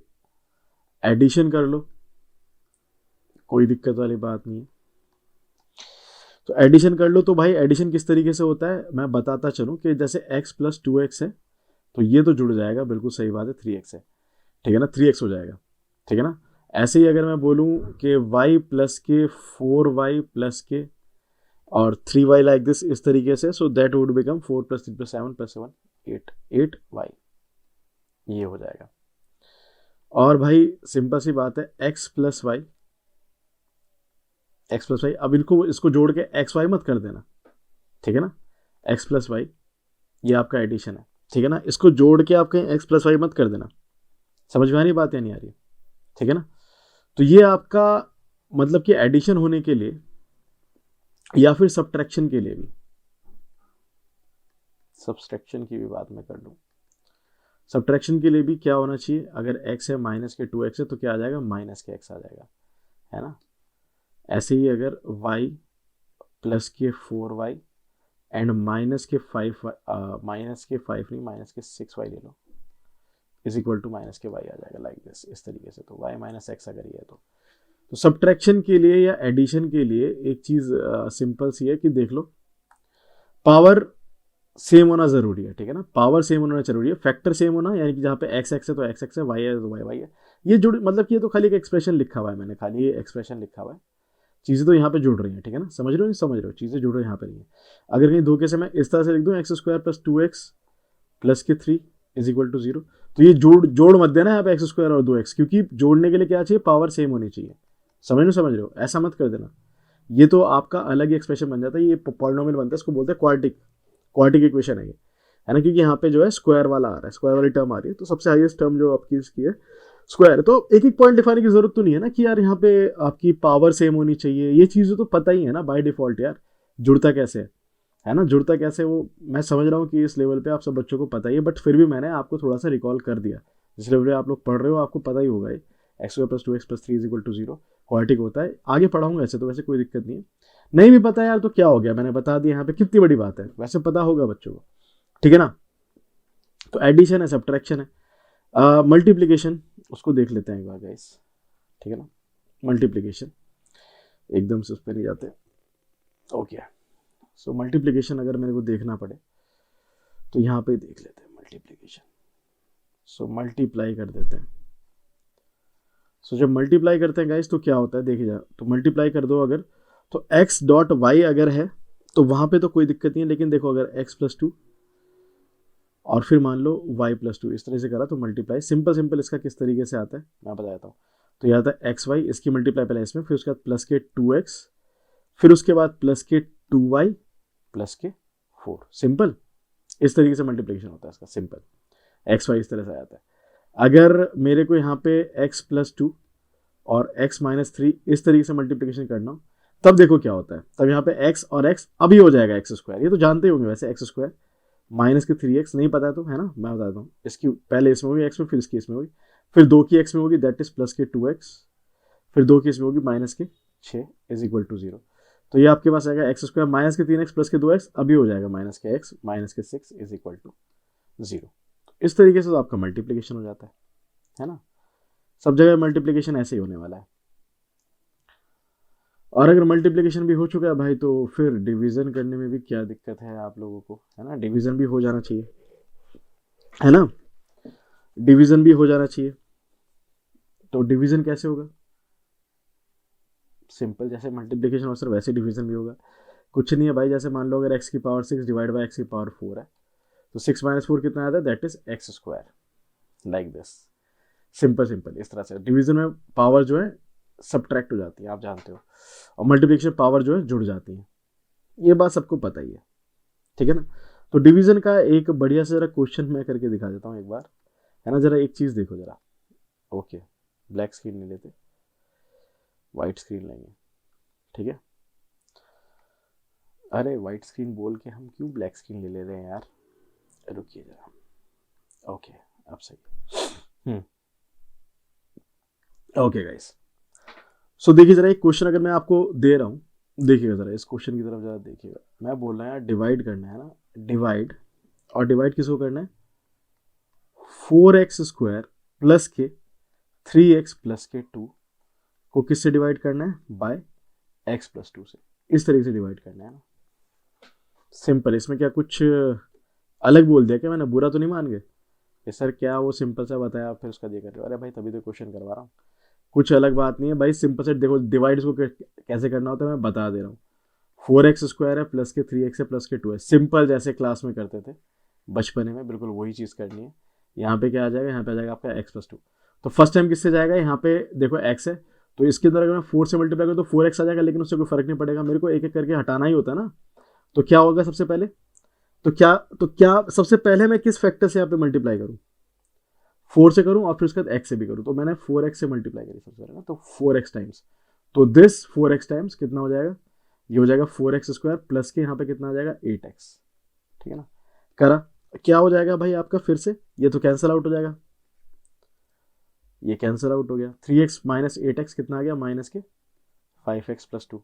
एडिशन कर लो, कोई दिक्कत वाली बात नहीं है। तो एडिशन कर लो। तो भाई एडिशन किस तरीके से होता है मैं बताता चलूं कि जैसे x प्लस 2x है तो ये तो जुड़ जाएगा, बिल्कुल सही बात है, 3x है, ठीक है ना, 3x हो जाएगा, ठीक है ना। ऐसे ही अगर मैं बोलूं कि y प्लस के 4y प्लस के और 3y लाइक दिस, इस तरीके से, so that would become 4 plus 3 plus 7 plus 7 8y, ये हो जाएगा। और भाई सिंपल सी बात है x प्लस वाई, अब इसको जोड़ के एक्स वाई मत कर देना, ठीक है ना। x प्लस वाई ये आपका एडिशन है, ठीक है ना। इसको जोड़ के आप कहीं x प्लस वाई मत कर देना। समझ में आ रही बात या नहीं आ रही? ठीक है ना। तो ये आपका मतलब कि एडिशन होने के लिए या फिर सब्ट्रैक्शन के लिए भी, सब्ट्रैक्शन की भी बात मैं कर लूँ, सब्ट्रैक्शन के लिए भी क्या होना चाहिए, अगर x है माइनस के 2x है तो क्या आ जाएगा, माइनस के x आ जाएगा, है ना। ऐसे ही अगर y प्लस के 4y एंड माइनस के 5 नहीं माइनस के 6y ले लो, इज इक्वल टू माइनस के y आ जाएगा लाइक दिस, इस तरीके से। तो y माइनस एक्स अगर ये है तो सब्ट्रैक्शन के लिए या एडिशन के लिए एक चीज सिंपल सी है कि देख लो, पावर सेम होना जरूरी है, ठीक है ना। पावर सेम होना जरूरी है, फैक्टर सेम होना, यानी कि जहाँ पे x है तो x है, y है तो y है। ये जुड़ मतलब कि ये तो खाली एक एक्सप्रेशन लिखा हुआ है, मैंने खाली ये एक्सप्रेशन लिखा हुआ है, चीज़ें तो यहाँ पे जुड़ रही हैं, ठीक है ना। समझ रहे हो नहीं समझ रहे हो, चीज़ें जुड़ रही हैं यहाँ पे नहीं है। अगर कहीं धोखे से मैं इस तरह से लिख दूँ x square plus 2x plus के 3 इज इक्वल टू 0, तो ये जोड़ मत देना यहाँ पे एक्स स्क्वायर और 2x, क्योंकि जोड़ने के लिए क्या चाहिए, पावर सेम होनी चाहिए। समझ रहे हो, ऐसा मत कर देना, ये तो आपका अलग ही एक्सप्रेशन बन जाता है, ये पॉलिनोमियल बनता है, इसको बोलते हैं क्वाड्रेटिक इक्वेशन है ये, है ना। क्योंकि यहाँ पे जो है स्क्वायर वाला आ रहा है, स्क्वायर वाली टर्म आ रही है, तो सबसे हाईएस्ट टर्म जो आपकी इसकी है स्क्वायर है। तो एक एक पॉइंट दिखाने की जरूरत तो नहीं है ना कि यार यहाँ पे आपकी पावर सेम होनी चाहिए, ये चीज़ें तो पता ही है ना बाय डिफॉल्ट यार, जुड़ता कैसे है ना, जुड़ता कैसे वो मैं समझ रहा हूँ कि इस लेवल पे आप सब बच्चों को पता ही है, बट फिर भी मैंने आपको थोड़ा सा रिकॉल कर दिया। जिस लेवल पे आप लोग पढ़ रहे हो आपको पता ही होगा, ये X square plus 2x plus 3 is equal to 0 quadratic होता है। आगे पढ़ाऊंगा ऐसे, तो वैसे कोई दिक्कत नहीं है। नहीं भी पता यार तो क्या हो गया, मैंने बता दिया, यहाँ पे कितनी बड़ी बात है, वैसे पता होगा बच्चों को, ठीक है ना। तो एडिशन है, सब्ट्रैक्शन है, मल्टीप्लीकेशन उसको देख लेते हैं एक बार गाइस, ठीक है ना। मल्टीप्लिकेशन एकदम से उस पर नहीं जाते, ओके। सो मल्टीप्लिकेशन अगर मेरे को देखना पड़े तो यहाँ पे देख लेते हैं मल्टीप्लिकेशन। सो मल्टीप्लाई कर देते हैं। सो जब मल्टीप्लाई करते हैं गाइस तो क्या होता है देखिए, तो मल्टीप्लाई कर दो अगर, तो x डॉट वाई अगर है तो वहाँ पे तो कोई दिक्कत नहीं है, लेकिन देखो अगर x प्लस 2 और फिर मान लो y प्लस 2 इस तरह से करा तो मल्टीप्लाई सिंपल इसका किस तरीके से आता है मैं बता देता हूँ। तो यह आता है एक्स वाई, इसकी मल्टीप्लाई पहले इसमें, फिर उसके बाद प्लस के 2x, फिर उसके बाद प्लस के 2y प्लस के 4, सिंपल इस तरीके से मल्टीप्लिकेशन होता है इसका, सिंपल एक्स वाई इस तरह से आता है। अगर मेरे को यहाँ पे x प्लस 2 और x माइनस 3 इस तरीके से मल्टीप्लिकेशन करना हो, तब देखो क्या होता है, तब यहाँ पे x और x अभी हो जाएगा एक्स स्क्वायर, ये तो जानते होंगे वैसे, एक्स स्क्वायर माइनस के 3x नहीं पता है तो, है ना, मैं बताता हूँ। इसकी पहले इसमें होगी x में, फिर इसकी इसमें होगी, फिर 2 की x में होगी, दैट इज प्लस के 2x, फिर 2 की इसमें होगी माइनस के 6 इज इक्वल टू 0। तो ये आपके पास आएगा एक्स स्क्वायर माइनस के 3x प्लस के 2x, अभी हो जाएगा माइनस के x माइनस के 6 इज इक्वल टू 0। इस तरीके से तो आपका मल्टीप्लीकेशन हो जाता है ना। सब जगह मल्टीप्लीकेशन ऐसे ही होने वाला है। और अगर मल्टीप्लिकेशन भी हो चुका है भाई, तो फिर डिवीजन करने में भी क्या दिक्कत है आप लोगों को, है ना। डिवीजन भी हो जाना चाहिए, है ना, डिवीजन भी हो जाना चाहिए। तो डिवीजन कैसे होगा? सिंपल, जैसे मल्टीप्लिकेशन हो सर वैसे डिवीजन भी होगा। कुछ नहीं है भाई, जैसे मान लो अगर x की पावर 6 डिवाइड बाई x की पावर 4 है, तो 6 माइनस 4 कितना आता है, that is x square, like this. Simple simple इस तरह से डिवीजन में पावर जो है सब्ट्रैक्ट हो जाती है, आप जानते हो, और मल्टीप्लिकेशन पावर जो है जुड़ जाती है। ये बात सबको पता ही है, ठीक है ना। तो डिवीजन का एक बढ़िया से जरा क्वेश्चन मैं करके दिखा देता हूँ एक बार, है ना। जरा एक चीज देखो जरा, ओके, ब्लैक स्क्रीन नहीं लेते, वाइट स्क्रीन लेंगे, ठीक है। अरे वाइट स्क्रीन बोल के हम क्यों ब्लैक स्क्रीन ले रहे हैं यार, रुकिए जरा। ओके, अब सही। ओके गाइस, सो देखिए जरा एक क्वेश्चन अगर मैं आपको दे रहा हूँ, देखिएगा जरा इस क्वेश्चन की तरफ जरा देखिएगा। मैं बोल रहा है यार डिवाइड करना है ना, डिवाइड, और डिवाइड किसको करना है, 4x square plus k 3x plus k 2 को किससे डिवाइड करना है, बाय x प्लस 2 से। इस तरीके से डिवाइड करना है ना, सिंपल। इसमें क्या कुछ अलग बोल दिया क्या मैंने, बुरा तो नहीं मान गए कि सर क्या वो सिंपल सा बताया फिर उसका दे कर रहे हो। अरे भाई तभी तो क्वेश्चन करवा रहा हूँ, कुछ अलग बात नहीं है भाई, सिंपल से देखो डिवाइड इसको कैसे करना होता है मैं बता दे रहा हूँ। 4x स्क्वायर है प्लस के 3x है प्लस के 2 है, सिंपल जैसे क्लास में करते थे बचपने में, बिल्कुल वही चीज़ करनी है। यहाँ पे क्या आ जाएगा, यहाँ पे आ जाएगा आपका x प्लस 2। तो फर्स्ट टाइम किससे जाएगा, यहाँ पे देखो x है, तो इसके अंदर अगर मैं 4 से मल्टीप्लाई करूँ तो 4x आ जाएगा, लेकिन उससे कोई फर्क नहीं पड़ेगा, मेरे को एक एक करके हटाना ही होता है ना। तो क्या होगा सबसे पहले, तो क्या सबसे पहले मैं किस फैक्टर से यहाँ पे मल्टीप्लाई करूँ, 4 से करूँ और फिर उसके बाद x से भी करूँ। तो मैंने 4x से मल्टीप्लाई करी सबसे पहले ना, तो 4x टाइम्स, तो दिस 4x टाइम्स कितना हो जाएगा, ये हो जाएगा 4x स्क्वायर प्लस के यहाँ पे कितना आ जाएगा 8x, ठीक है ना। करा, क्या हो जाएगा भाई आपका, फिर से ये तो कैंसिल आउट हो जाएगा, ये कैंसिल आउट हो गया। 3x माइनस 8x कितना आ गया, माइनस के 5x प्लस 2,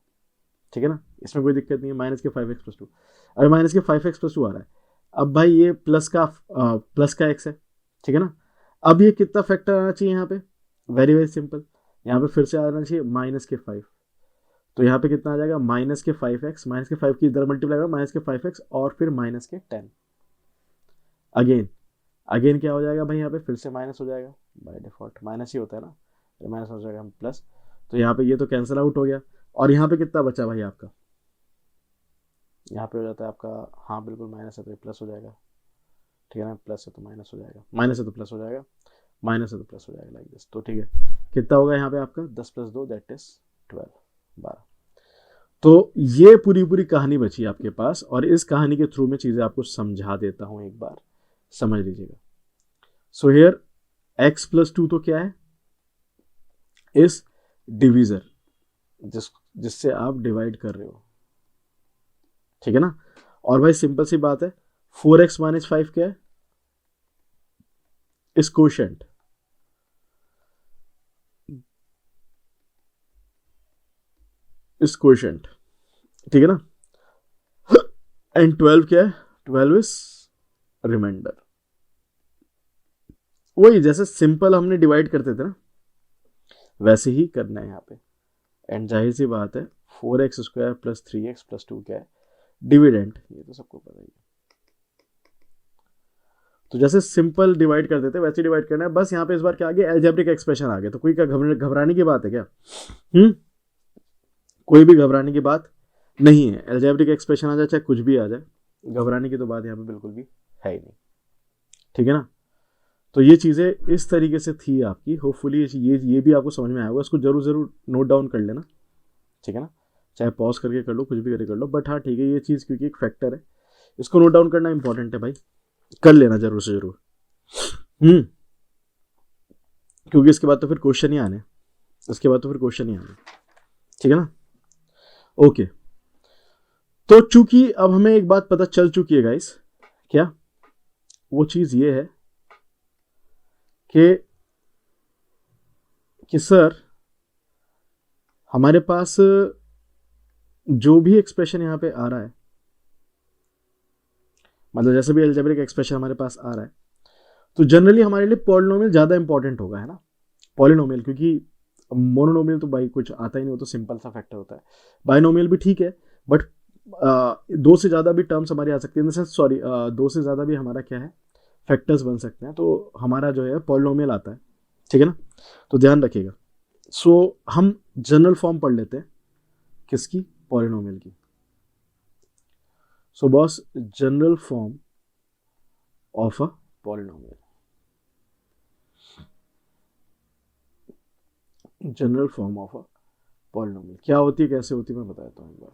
ठीक है ना, इसमें कोई दिक्कत नहीं है, माइनस के 5x प्लस 2। अभी माइनस के 5x प्लस 2 आ रहा है, अब भाई ये प्लस का x है, ठीक है ना। अब ये कितना फैक्टर आना चाहिए यहाँ पे, वेरी वेरी सिंपल, यहाँ पे फिर से आना चाहिए माइनस के 5, तो यहाँ पे कितना आ जाएगा, माइनस के 5x, माइनस के 5 की इधर मल्टीप्लाई करो, माइनस के 5x और फिर माइनस के 10, अगेन क्या हो जाएगा भाई, यहाँ पे फिर से माइनस हो जाएगा, बाय डिफॉल्ट माइनस ही होता है ना, तो माइनस हो जाएगा प्लस, तो यहाँ पे ये तो कैंसिल आउट हो गया। और यहाँ पे कितना बचा भाई आपका, यहाँ पे हो जाता है आपका, हाँ बिल्कुल माइनस है तो प्लस हो जाएगा, ठीक है ना, प्लस है तो माइनस हो जाएगा, माइनस है तो प्लस हो जाएगा, माइनस है तो प्लस हो जाएगा, लाइक दिस। तो ठीक है, कितना होगा यहाँ पे आपका 10 प्लस 2 दैट इज 12। तो ये पूरी कहानी बची आपके पास, और इस कहानी के थ्रू में चीज़ें आपको समझा देता हूँ, एक बार समझ लीजिएगा। सो हियर x प्लस 2 तो क्या है, इस डिविजर जिससे आप डिवाइड कर रहे हो, ठीक है ना। और भाई सिंपल सी बात है, 4x माइनस 5 क्या है, इस कोशेंट, ठीक है ना। एंड 12 क्या है, 12 इज रिमाइंडर। वही जैसे सिंपल हमने डिवाइड करते थे ना, वैसे ही करना है यहाँ पे। एंड जाहिर सी बात है 4x square plus 3x plus 2 क्या है, डिविडेंड, ये तो सबको पता ही है। तो जैसे सिंपल डिवाइड करते थे वैसे डिवाइड करना है, बस यहाँ पे इस बार क्या आ गया, एल्जेब्रिक एक्सप्रेशन आ गया। तो कोई क्या घबराने की बात है क्या, कोई भी घबराने की बात नहीं है। एल्जेब्रिक एक्सप्रेशन आ जाए चाहे कुछ भी आ जाए, घबराने की तो बात यहाँ पे बिल्कुल भी है ही नहीं, ठीक है ना। तो ये चीज़ें इस तरीके से थी आपकी, होपफुली ये भी आपको समझ में आया होगा। इसको जरूर नोट डाउन कर लेना, ठीक है ना, चाहे पॉज करके कर लो, कुछ भी करके कर लो, बट हाँ ठीक है, ये चीज़ क्योंकि एक फैक्टर है, इसको नोट डाउन करना इंपॉर्टेंट है भाई, कर लेना जरूर से जरूर। क्योंकि इसके बाद तो फिर क्वेश्चन ही आने, ठीक है ना। ओके, तो चूंकि अब हमें एक बात पता चल चुकी है गाइस, क्या वो चीज़ ये है कि सर हमारे पास जो भी एक्सप्रेशन यहाँ पे आ रहा है, मतलब जैसे भी अलजेब्रिक एक्सप्रेशन हमारे पास आ रहा है, तो जनरली हमारे लिए पॉलिनोमियल ज़्यादा इंपॉर्टेंट होगा, है ना, पॉलिनोमियल, क्योंकि मोनोनोमियल तो भाई कुछ आता ही नहीं, वो तो सिंपल सा फैक्टर होता है। बाइनोमियल भी ठीक है, बट दो से ज़्यादा भी टर्म्स हमारी आ सकती है, इन द सेंस सॉरी, दो से ज़्यादा भी हमारा क्या है, फैक्टर्स बन सकते हैं, तो हमारा जो है पॉलिनोमियल आता है, ठीक है ना, तो ध्यान रखिएगा। सो हम जनरल फॉर्म पढ़ लेते हैं किसकी, पॉलिनोमियल की। So boss, general form of a polynomial, general form of a polynomial क्या होती है, कैसे होती है, मैं बताता हूँ एक बार।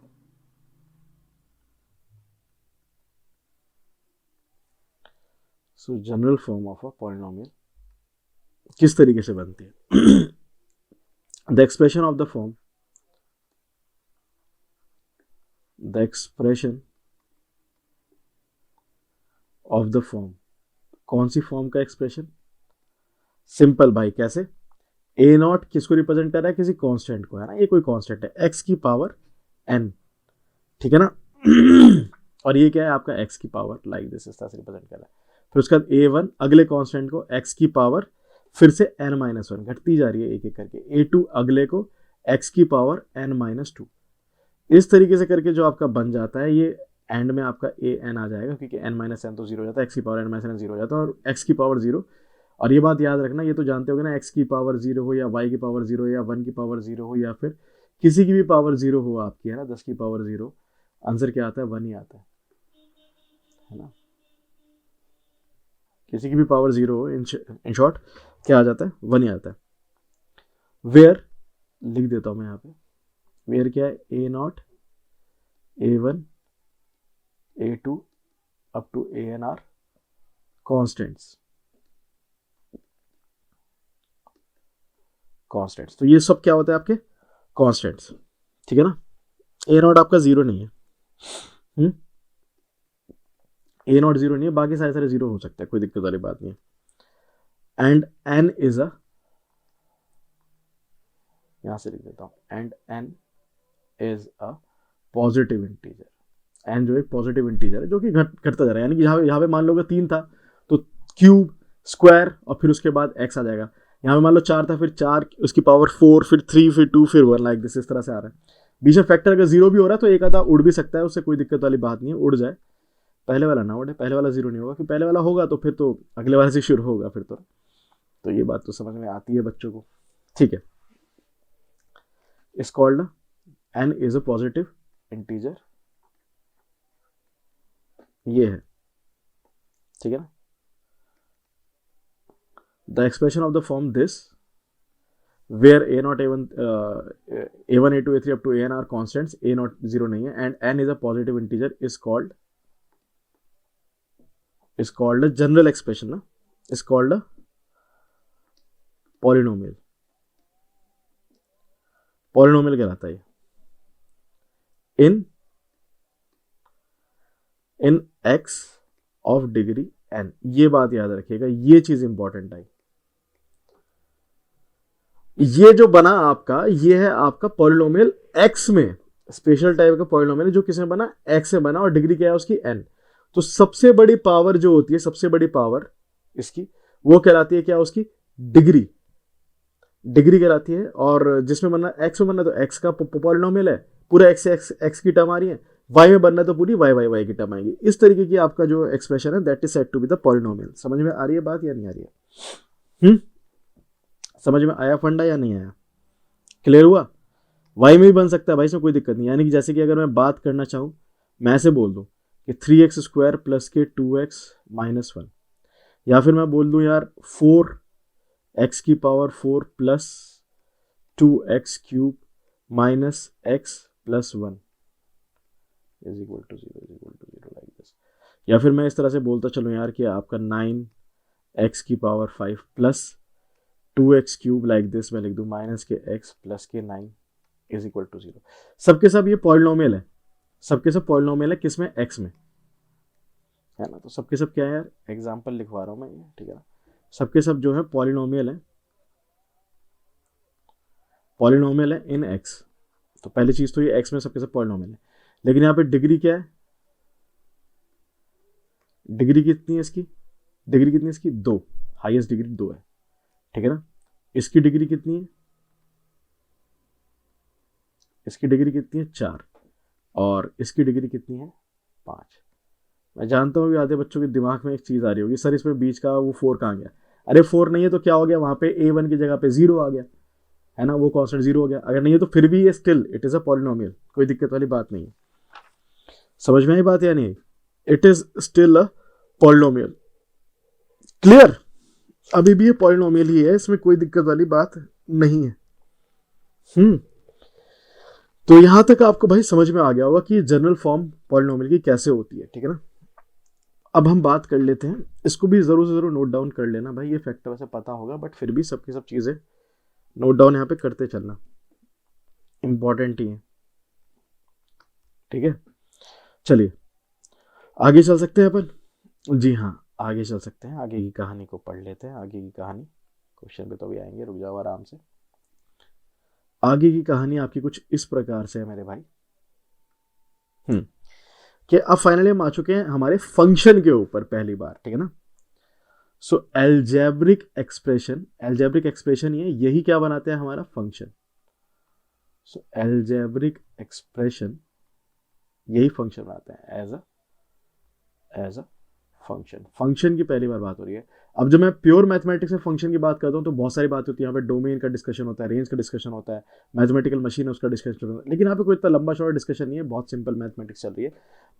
So general form of a polynomial किस तरीके से बनती है। The expression of the form, the expression of the form, कौन सी फॉर्म का एक्सप्रेशन, सिंपल भाई, कैसे, ए नॉट किसको रिप्रेजेंट कर रहा है, किसी कांस्टेंट को, है ना, ये कोई कांस्टेंट है, एक्स की पावर एन, ठीक है ना। और ये क्या है आपका, एक्स की पावर लाइक दिस, इस तरह से रिप्रेजेंट कर रहा है। फिर उसके बाद ए वन अगले कांस्टेंट को एक्स की पावर फिर से एन माइनस वन, घटती जा रही है एक एक करके, ए टू अगले को एक्स की पावर एन माइनस टू, इस तरीके से करके जो आपका बन जाता है, ये एंड में आपका ए एन आ जाएगा, क्योंकि एन माइनस एन तो जीरो हो जाता है, एक्स की power N minus N zero हो जाता है, और एक्स की पावर जीरो। और ये बात याद रखना, ये तो जानते होगे ना, एक्स की पावर जीरो हो या वाई की पावर जीरो हो या वन की पावर जीरो हो या फिर किसी की भी पावर जीरो हो आपकी, है ना, 10 की पावर जीरो, आंसर क्या आता है, वन ही आता है ना, किसी की भी पावर जीरो हो, इन शॉर्ट क्या आ जाता है, वन ही आता है। वेयर लिख देता हूं मैं यहाँ पे, वेयर क्या है, a not, A one, A two up to A N are constants, constants, तो ये सब क्या होता है आपके कॉन्स्टेंट्स, ठीक है ना। ए नॉट आपका जीरो नहीं है, ए नॉट जीरो नहीं है, बाकी सारे सारे जीरो हो सकते हैं, कोई दिक्कत वाली बात नहीं है। एंड एन इज अ, यहां से लिख देता हूं, and N is a positive integer, N जो एक पॉजिटिव इंटीजर है जो कि घटता जा रहा है, यानी कि यहाँ पे मान लो तीन था तो क्यूब स्क्वायर और फिर उसके बाद एक्स आ जाएगा, यहाँ पे मान लो चार था, फिर चार उसकी पावर फोर, फिर थ्री, फिर टू, फिर वन, लाइक दिस, इस तरह से आ रहा है। बीच में फैक्टर अगर जीरो भी हो रहा है तो एक आधा उड़ भी सकता है, उससे कोई दिक्कत वाली बात नहीं है, उड़ जाए, पहले वाला ना उड़े, पहले वाला जीरो नहीं होगा, फिर पहले वाला होगा तो फिर तो अगले वाले से शुरू होगा फिर तो ये बात तो समझ में आती है बच्चों को, ठीक है। Is called N is a positive integer, ये है, ठीक है ना। The expression of the form this where A not a one, A one, A two, A three up to A N are constants, A not zero नहीं है, and N is a positive integer is called general expression ना, is called polynomial, polynomial कहलाता है in X of degree N, ये बात याद रखिएगा, ये चीज इंपॉर्टेंट है। ये जो बना आपका, ये है आपका पॉलिनोमियल एक्स में, स्पेशल टाइप का पॉलिनोमियल जो किसमें बना, एक्स में बना, और डिग्री क्या है उसकी एन। तो सबसे बड़ी पावर जो होती है, सबसे बड़ी पावर इसकी वो कहलाती है क्या, उसकी डिग्री, डिग्री कहलाती है। और जिसमें बनना एक्स में बनना तो एक्स का पॉलिनोमियल है, पूरा एक्स एक्स एक्स की टर्म आ रही है, वाई में बनना तो पूरी वाई वाई वाई की टर्म आएगी। इस तरीके की आपका जो एक्सप्रेशन है that is said to be the polynomial. समझ में आ रही है बात या नहीं आ रही है? समझ में आया फंडा या नहीं आया? क्लियर हुआ? वाई में भी बन सकता है भाई, इसमें कोई दिक्कत नहीं। यानी कि जैसे कि अगर मैं बात करना चाहूँ, मैं ऐसे बोल दूँ कि 3x² प्लस के 2x माइनस 1, या फिर मैं बोल दूँ यार 4x की power 4 plus 2x cube minus x plus 1 is equal to zero like this. या फिर मैं इस तरह से बोलता चलूँ यार कि आपका 9x की power 5 plus 2x cube like this, मैं लिख दूँ माइनस के x प्लस के 9 इज इक्वल टू जीरो। सबके सब ये पॉलिनोमियल है, सबके सब पॉलिनोमियल है, किसमें, x में। है ना। तो सबके सब क्या है यार, एग्जाम्पल लिखवा रहा हूँ मैं ये, ठीक है ना। सबके सब जो है पॉलिनोमियल है, पॉलिनोमियल है इन एक्स। तो पहली चीज तो ये एक्स में सबके सब पॉलिनोमियल है, लेकिन यहाँ पे डिग्री क्या है, डिग्री कितनी है इसकी, डिग्री कितनी है इसकी, 2, हाईएस्ट डिग्री 2 है, ठीक है ना। इसकी डिग्री कितनी है, इसकी डिग्री कितनी है, 4, और इसकी डिग्री कितनी है, 5। मैं जानता हूँ कि आधे बच्चों के दिमाग में एक चीज आ रही होगी, सर इसमें बीच का वो 4 कहाँ गया। अरे 4 नहीं है तो क्या हो गया, वहां पे a1 की जगह पे 0 आ गया, है ना, वो कांस्टेंट 0 हो गया। अगर नहीं है तो फिर भी ये still it is a polynomial, कोई दिक्कत वाली बात नहीं है। समझ में आई बात या नहीं, it is still a polynomial. Clear, अभी भी ये पॉलिनोमियल ही है, इसमें कोई दिक्कत वाली बात नहीं है। तो यहां तक आपको भाई समझ में आ गया होगा कि जनरल फॉर्म पॉलिनोमियल की कैसे होती है, ठीक है ना। अब हम बात कर लेते हैं, इसको भी जरूर से जरूर नोट डाउन कर लेना भाई, ये फैक्टर वैसे पता होगा बट फिर भी सबकी सब चीजें नोट डाउन यहाँ पे करते चलना, इंपॉर्टेंट ही है, ठीक है। चलिए आगे चल सकते हैं अपन, जी हाँ आगे चल सकते हैं, आगे की कहानी को पढ़ लेते हैं। आगे की कहानी, क्वेश्चन पे तो भी आएंगे, रुक जाओ आराम से। आगे की कहानी आपकी कुछ इस प्रकार से है मेरे भाई, कि अब फाइनली हम आ चुके हैं हमारे फंक्शन के ऊपर पहली बार, ठीक है ना। सो एल्जेब्रिक एक्सप्रेशन, एल्जेब्रिक एक्सप्रेशन ये यही क्या बनाते हैं, हमारा फंक्शन। सो एल्जेब्रिक एक्सप्रेशन यही फंक्शन बनाते हैं एज अ फंक्शन। फंक्शन की पहली बार बात हो रही है। अब जब मैं प्योर मैथमेटिक्स में फंक्शन की बात करता हूँ तो बहुत सारी बात होती है, यहाँ पे डोमेन का डिस्कशन होता है, रेंज का डिस्कशन होता है, मैथमेटिकल मशीन है उसका डिस्कशन होता है, लेकिन यहाँ पे कोई इतना लंबा चौड़ा डिस्कशन नहीं है, बहुत सिंपल मैथमेटिक्स चल रही है,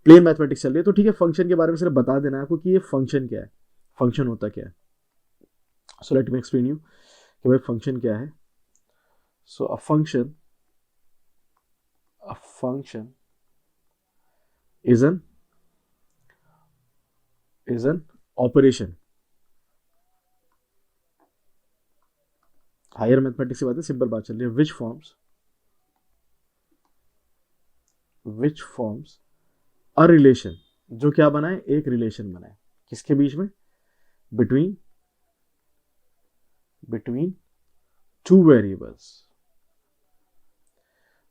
प्लेन मैथमेटिक्स चल रही है। तो ठीक है, फंक्शन के बारे में सिर्फ बता देना है आपको कि ये फंक्शन क्या है, फंक्शन होता क्या है। So let me explain you कि भाई फंक्शन क्या है। So a function is an operation. Higher mathematics की बात है, सिंपल बात चल रही है। विच फॉर्म्स अ रिलेशन, जो क्या बनाए, एक रिलेशन बनाए, किसके बीच में, बिटवीन टू वेरिएबल्स,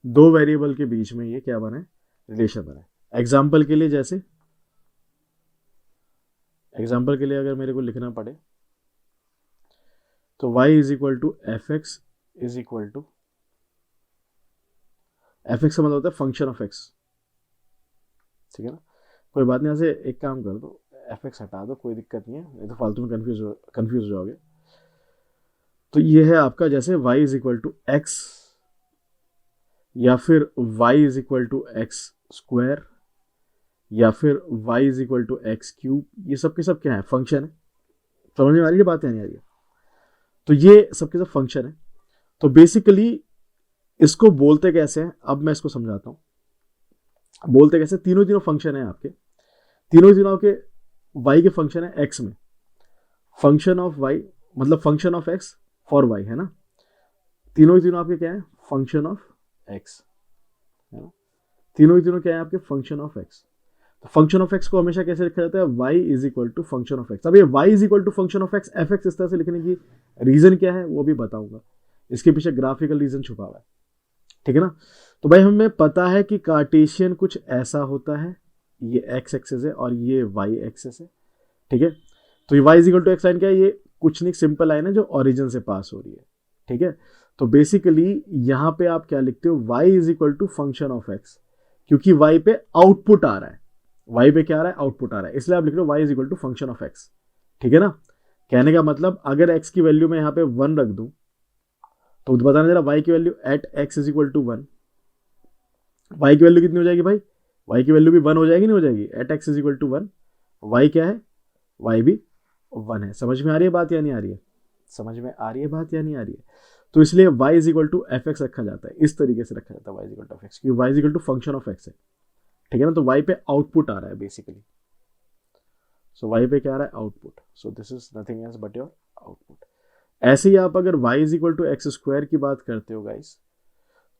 दो वेरिएबल के बीच में ये क्या बनाए, रिलेशन बनाए। एग्जाम्पल के लिए जैसे, एग्जाम्पल के लिए अगर मेरे को लिखना पड़े तो y is equal to F x is equal to, F X का मतलब होता है फंक्शन ऑफ एक्स, ठीक है ना। कोई बात नहीं, ऐसे एक काम कर दो, एफ एक्स हटा दो, कोई दिक्कत नहीं है, नहीं तो फालतू में कंफ्यूज हो जाओगे। तो ये है आपका जैसे y is equal to X, या फिर y is equal to x square, या फिर y is equal to x cube, ये सब के सब क्या है, फंक्शन है। समझ में आ रही है बात या नहीं आ रही है। तो ये सबके सब फंक्शन है। तो बेसिकली इसको बोलते कैसे हैं, अब मैं इसको समझाता हूं। बोलते कैसे, तीनों फंक्शन है आपके, तीनों आपके y के फंक्शन है x में, फंक्शन ऑफ y मतलब function of x for y, है ना। तीनों आपके क्या है, फंक्शन ऑफ x, है ना। तीनों क्या है आपके, फंक्शन ऑफ x। तो फंक्शन ऑफ x को हमेशा कैसे लिखा जाता है, y is equal to function of x। अब ये y is equal to function of x, F X इस तरह से लिखने की रीजन क्या है वो भी बताऊंगा, इसके पीछे ग्राफिकल रीजन छुपा हुआ है, ठीक है ना। तो भाई हमें पता है कि कार्टेशियन कुछ ऐसा होता है, ये x एक्सेस है और ये y एक्सेस है, ठीक है। तो ये y is equal to X line क्या है, ये कुछ नहीं, सिंपल लाइन है जो ओरिजिन से पास हो रही है, ठीक है। तो बेसिकली यहां पे आप क्या लिखते हो, y is equal to function of x, क्योंकि y पे आउटपुट आ रहा है, y पे क्या आ रहा है, आउटपुट आ रहा है, इसलिए आप लिख रहे हो y is equal to function of x, ठीक है ना। कहने का मतलब अगर x की वैल्यू में यहाँ पे 1 रख दूं तो बताना जरा, y की value at x is equal to 1, y की वैल्यू कितनी हो जाएगी भाई, y की वैल्यू भी 1 हो जाएगी, नहीं हो जाएगी, at x is equal to 1, y क्या है, y भी 1 है। समझ में आ रही है बात या नहीं आ रही है, समझ में आ रही है बात या नहीं आ रही है। तो इसलिए y is equal to F X रखा जाता है, इस तरीके से रखा जाता है y is equal to F X, क्योंकि y is equal to function of x है, ठीक है ना। तो y पे आउटपुट आ रहा है बेसिकली, सो y पे क्या आ रहा है, output, so this is nothing else but your output. ऐसे ही आप अगर y is equal to x square की बात करते हो गाइस,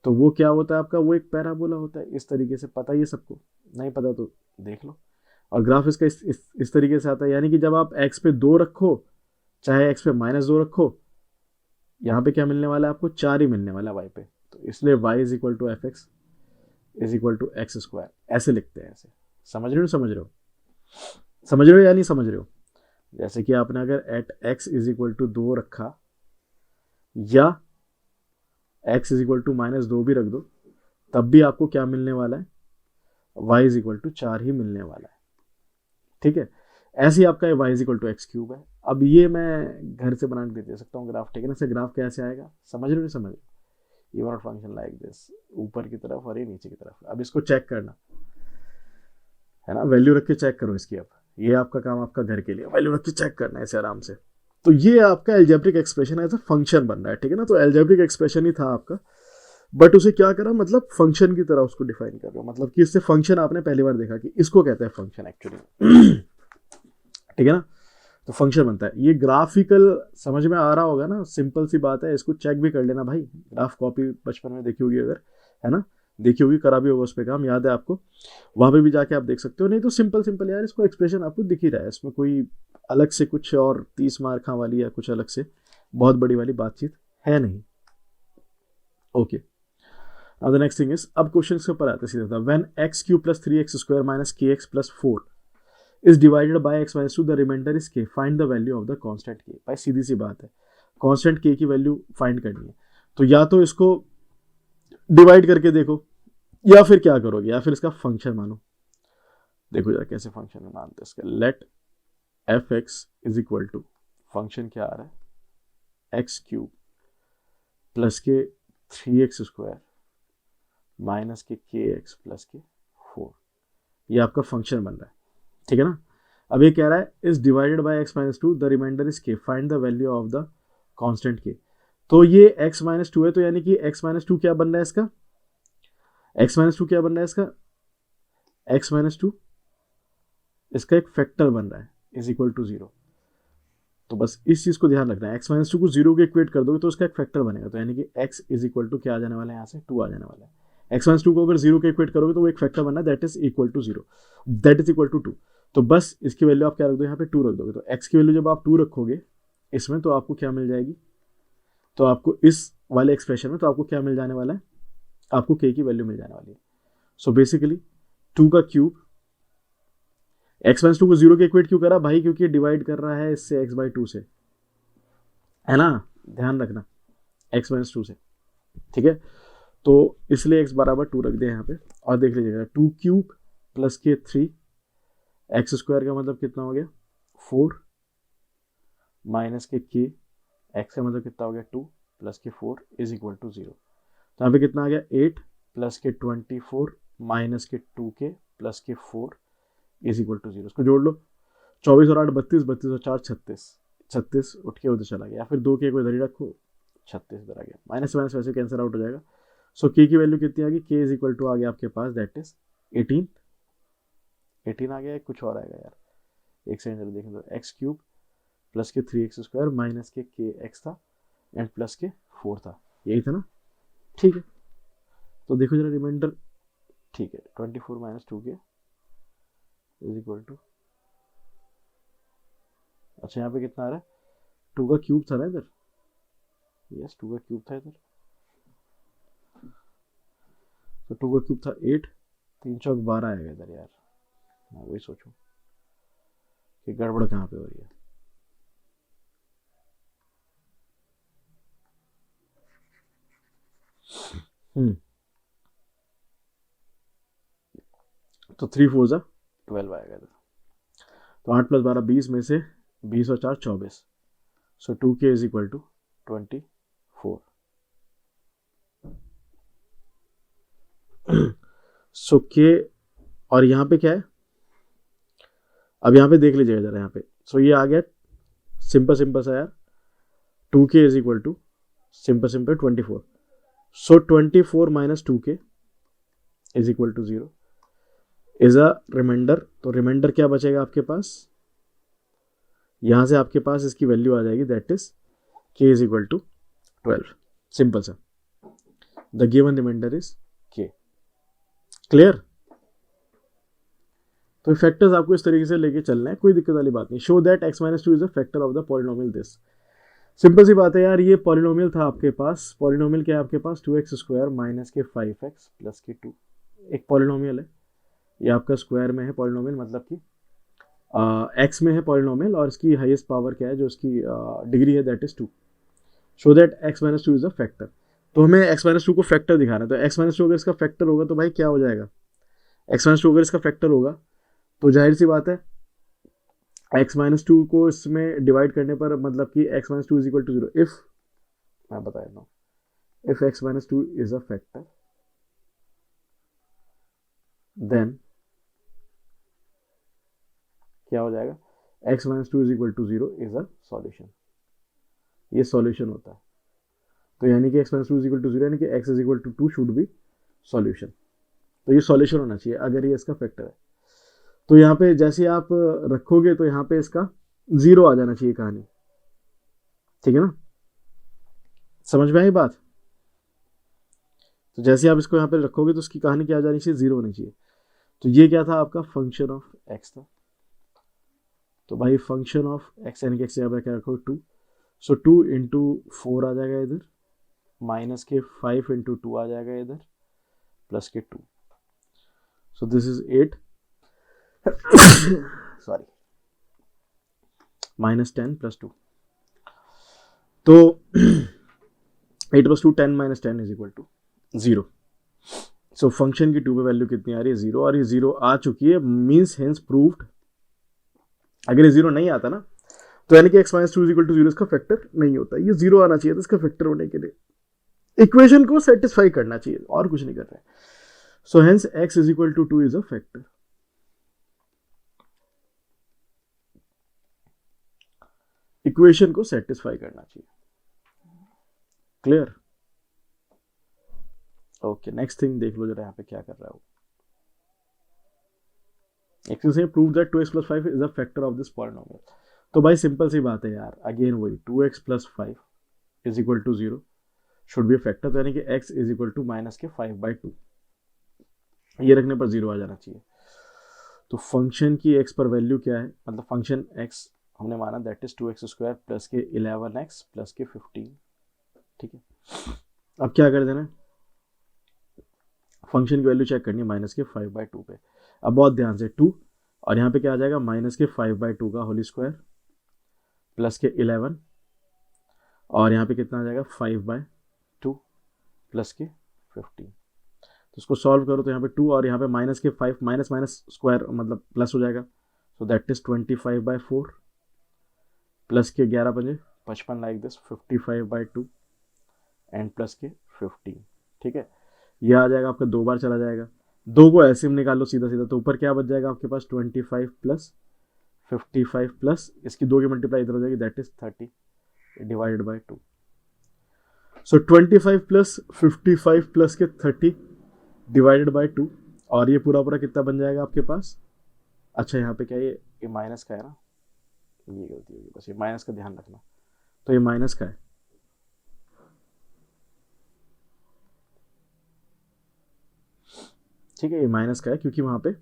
तो वो क्या होता है आपका, वो एक पैराबोला होता है, इस तरीके से, पता ही है सबको, नहीं पता तो देख लो। और ग्राफ इसका इस तरीके से आता है, यानी कि जब आप x पे 2 रखो चाहे x पे -2 रखो, यहाँ पे क्या मिलने वाला है आपको, 4 ही मिलने वाला है y पे। तो इसलिए y is equal to F x is equal to x square, ऐसे लिखते हैं। ऐसे समझ रहे हो, समझ रहे हो, समझ रहे हो या नहीं समझ रहे हो? जैसे कि आपने अगर at x is equal to 2 रखा या x इज इक्वल टू -2 भी रख दो, तब भी आपको क्या मिलने वाला है, y इज इक्वल टू 4 ही मिलने वाला है। ठीक है, ऐसे ही आपका y is equal to x cube है। अब ये मैं घर से बना के दे सकता हूँ ग्राफ, ठीक है ना। से ग्राफ कैसे आएगा, समझ रहे हो नहीं समझ रहे हो? ये वाला फंक्शन लाइक दिस, ऊपर की तरफ और ये नीचे की तरफ। अब इसको चेक करना है ना, वैल्यू रख के चेक करो इसकी। अब ये आपका काम, आपका घर के लिए वैल्यू रख के चेक करना है इसे आराम से। तो ये आपका algebraic expression as a function बन रहा है, ठीक है ना। तो एल्जेब्रिक एक्सप्रेशन ही था आपका, बट उसे क्या करा, मतलब फंक्शन की तरह उसको डिफाइन कर रहे हो, मतलब कि इससे फंक्शन आपने पहली बार देखा कि इसको कहते हैं फंक्शन एक्चुअली। ठीक है ना, तो फंक्शन बनता है। ये ग्राफिकल समझ में आ रहा होगा ना, सिंपल सी बात है, इसको चेक भी कर लेना भाई। ग्राफ कॉपी बचपन में देखी होगी अगर, है ना, देखी होगी, करा भी होगा उस पर काम, याद है आपको, वहां पे भी जाके आप देख सकते हो। नहीं तो सिंपल सिंपल यार, इसको एक्सप्रेशन आपको दिख ही रहा है, इसमें कोई अलग से कुछ और 30 मार्क वाली या कुछ अलग से बहुत बड़ी वाली बातचीत है नहीं। Okay, now the next thing is, अब क्वेश्चन के ऊपर आते सीधा था। When x cube plus 3x square minus k x plus 4 is divided by x minus 2, the remainder is k, find the value of the constant k। भाई सीधी सी बात है, कांस्टेंट k की वैल्यू फाइंड करनी है, तो या तो इसको डिवाइड करके देखो, या फिर क्या करोगे, या फिर इसका फंक्शन मानो। देखो जरा कैसे फंक्शन में मानते हैं इसका। Let f x is equal to, function क्या आ रहा है, x cube plus k 3x square minus k x plus k 4, ये आपका फंक्शन बन रहा है, ठीक है ना। अब ये कह रहा है is divided by x minus 2, the remainder is k, find the value of the constant k। तो ये x माइनस 2 है, तो यानी कि x माइनस 2 क्या बन रहा है इसका, x माइनस 2 क्या बन रहा है इसका, x माइनस 2 इसका एक फैक्टर बन रहा है इज इक्वल टू 0। तो बस इस चीज को ध्यान रखना है, x माइनस 2 को 0 के इक्वेट कर दोगे तो उसका एक फैक्टर बनेगा, तो यानी कि x इज इक्वल टू क्या आ जाने वाला है, यहाँ से 2 आ जाने वाला है। x माइनस 2 को अगर 0 के इक्वेट करोगे तो वो एक फैक्टर बनना है, that is equal to 0, that is equal to 2। तो बस इसकी वैल्यू आप क्या रख दो, यहाँ पे 2 रख दोगे। तो x की वैल्यू जब आप 2 रखोगे इसमें, तो आपको क्या मिल जाएगी, तो आपको इस वाले एक्सप्रेशन में तो आपको क्या मिल जाने वाला है, आपको k की वैल्यू मिल जाने वाली है। सो बेसिकली 2 का क्यूब, x माइनस 2 को 0 के इक्वेट क्यों करा भाई, क्योंकि डिवाइड कर रहा है इससे x/2 से, है ना, ध्यान रखना, x माइनस 2 से, ठीक है। तो इसलिए x बराबर 2 रख दे यहाँ पे, और देख लीजिएगा 2 क्यूब प्लस के 3 एक्स स्क्वायर का मतलब कितना हो गया 4 माइनस के एक्स का मतलब कितना हो गया 2 plus k 4 is equal to 0। तो यहाँ पे कितना आ गया 8 प्लस के 24 माइनस के 2 के plus k 4 is equal to 0। इसको जोड़ लो, 24 और 8 32, 32 और 4 36, 36 उठ के उधर चला गया, या फिर 2 के को इधर ही रखो, 36 इधर आ गया, माइनस माइनस वैसे कैंसिल आउट हो जाएगा। सो के की वैल्यू कितनी आ गई, के इज इक्वल टू आ गया आपके पास, दैट इज 18 आ गया, कुछ और आएगा यार, एक सेकंड देखें तो, x cube plus k 3x square minus k x था एंड प्लस के 4 था, यही था ना, ठीक है। तो देखो जरा रिमाइंडर, ठीक है, 24 माइनस 2 के इज इक्वल टू, अच्छा यहाँ पे कितना आ रहा है, 2 का क्यूब था ना इधर, यस 2 का क्यूब था इधर, तो 2 का क्यूब था 8, 3 चौक 12 आएगा इधर यार, मैं वही सोचूं कि गड़बड़ कहाँ पे हो रही है। तो 3 4 जा 12 आएगा इधर, तो 8 प्लस 12 20 में से 20 और 4 24, so 2k is equal to 24। So k, और यहाँ पे क्या है, अब यहाँ पे देख लीजिएगा जरा यहाँ पे, सो ये आ गया सिंपल सिंपल सा यार, 2k is equal to simple simple 24, so 24 minus 2k is equal to 0 is a remainder. तो रिमाइंडर क्या बचेगा आपके पास, यहां से आपके पास इसकी वैल्यू आ जाएगी, that is k is equal to 12, simple सा, the given remainder is k, clear. तो फैक्टर्स आपको इस तरीके से लेके चलना है, कोई दिक्कत वाली बात नहीं। Show that x minus two is a factor of the polynomial this. Simple सी बात है यार, ये पॉलिनोमियल था आपके पास। पॉलिनोमियल क्या है आपके पास? 2x² माइनस के 5x प्लस के 2। एक पॉलिनोमियल है, ये आपका स्क्वायर में है पॉलिनोमियल, मतलब कि x में है पॉलिनोमियल और इसकी हाईएस्ट पावर क्या है, जो इसकी डिग्री है, that is 2। Show that x minus two is a factor. तो हमें x माइनस टू को फैक्टर दिखाना है। तो x माइनस टू अगर इसका फैक्टर होगा तो भाई क्या हो जाएगा? x माइनस टू अगर इसका फैक्टर होगा तो जाहिर सी बात है x माइनस टू को इसमें डिवाइड करने पर मतलब कि x minus two is equal to 0। If मैं बता देता हूँ, if x minus two is a factor then क्या हो जाएगा? x minus two is equal to 0 is a solution. ये सॉल्यूशन होता है। तो यानी कि x minus two is equal to 0 यानी कि x is equal to 2 should be solution. तो ये सॉल्यूशन होना चाहिए अगर ये इसका फैक्टर है। तो यहाँ पे जैसे आप रखोगे तो यहाँ पे इसका 0 आ जाना चाहिए कहानी, ठीक है ना? समझ में आई बात? तो जैसे आप इसको यहाँ पे रखोगे तो उसकी कहानी क्या आ जानी चाहिए? 0 होनी चाहिए। तो ये क्या था आपका? फंक्शन ऑफ x था। तो भाई फंक्शन ऑफ x यानी कि x यहाँ पे क्या रखो? 2। सो 2 इंटू 4 आ जाएगा इधर, माइनस के 5 इंटू 2 आ जाएगा इधर, plus k 2। So this is 8 sorry minus 10 plus 2। तो 8 plus 2 10 minus 10 is equal to 0। So function की 2 पे वैल्यू कितनी आ रही है? 0। और ये 0 आ चुकी है, मीन्स हेंस प्रूव्ड। अगर ये 0 नहीं आता ना तो यानी कि x minus two is equal to 0 इसका फैक्टर नहीं होता। ये 0 आना चाहिए था इसका फैक्टर होने के लिए। इक्वेशन को सेटिस्फाई करना चाहिए और कुछ नहीं कर रहे। So hence x is equal to 2 is a factor. Equation को सेटिस्फाई करना चाहिए। क्लियर? ओके, नेक्स्ट थिंग देख लो जरा यहाँ पे क्या कर रहा है वो। Expression prove that 2x plus 5 is a factor of this polynomial. तो भाई सिंपल सी बात है यार, अगेन वही 2x plus 5 is equal to 0 should be factor. तो यानी कि x is equal to minus k 5/2। ये रखने पर 0 आ जाना चाहिए। तो फंक्शन की x पर वैल्यू क्या है? मतलब फंक्शन x हमने माना दैट इज 2x² प्लस के 11x प्लस के 15। ठीक है, अब क्या कर देना है? फंक्शन की वैल्यू चेक करनी है माइनस के 5/2 पे। अब बहुत ध्यान से 2 और यहाँ पे क्या आ जाएगा? माइनस के 5/2 का होल स्क्वायर प्लस के 11 और यहाँ पे कितना आ जाएगा? 5/2 प्लस के 15। तो इसको सॉल्व करो तो यहाँ पे 2 और यहाँ पे माइनस के 5 माइनस माइनस स्क्वायर मतलब प्लस हो जाएगा। सो दैट इज 25/4 प्लस के 11×5 55 लाइक दिस 55/2 एंड प्लस के 15। ठीक है, ये आ जाएगा आपका 2 बार चला जाएगा। 2 को ऐसे में निकाल लो सीधा सीधा, तो ऊपर क्या बच जाएगा आपके पास? 25 प्लस 55 प्लस इसकी 2 की मल्टीप्लाई इधर हो जाएगी, that is 30 divided by 2। So 25 plus 55 plus के 30 डिवाइडेड बाय 2 और ये पूरा पूरा कितना बन जाएगा आपके पास? अच्छा यहाँ पे क्या ये माइनस का है ना, ये गलती होगी, बस ये माइनस का ध्यान रखना। तो ये माइनस का है, ठीक है, ये माइनस का है क्योंकि वहाँ पे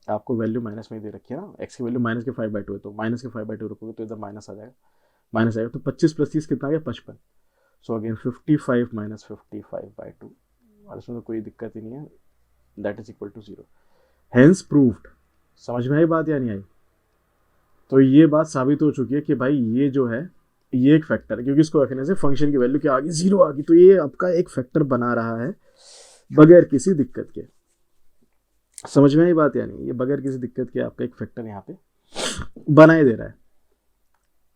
आपको वैल्यू माइनस में दे रखी है ना, x की वैल्यू माइनस के 5/2 है। तो माइनस के 5/2 रखोगे तो इधर माइनस आ जाएगा, माइनस आएगा। तो 25 प्लस 30 कितना आ गया? 55। सो अगेन 55 माइनस 55/2 और इसमें तो कोई दिक्कत ही नहीं है, that is equal to 0। Hence proved. समझ में आई बात या नहीं आई? तो ये बात साबित हो चुकी है कि भाई ये जो है ये एक फैक्टर है, क्योंकि इसको रखने से फंक्शन की वैल्यू क्या आ गई? 0 आ गई। तो ये आपका एक फैक्टर बना रहा है बगैर किसी दिक्कत के। समझ में आई बात या नहीं? ये बगैर किसी दिक्कत के आपका एक फैक्टर यहाँ पे बनाए दे रहा है।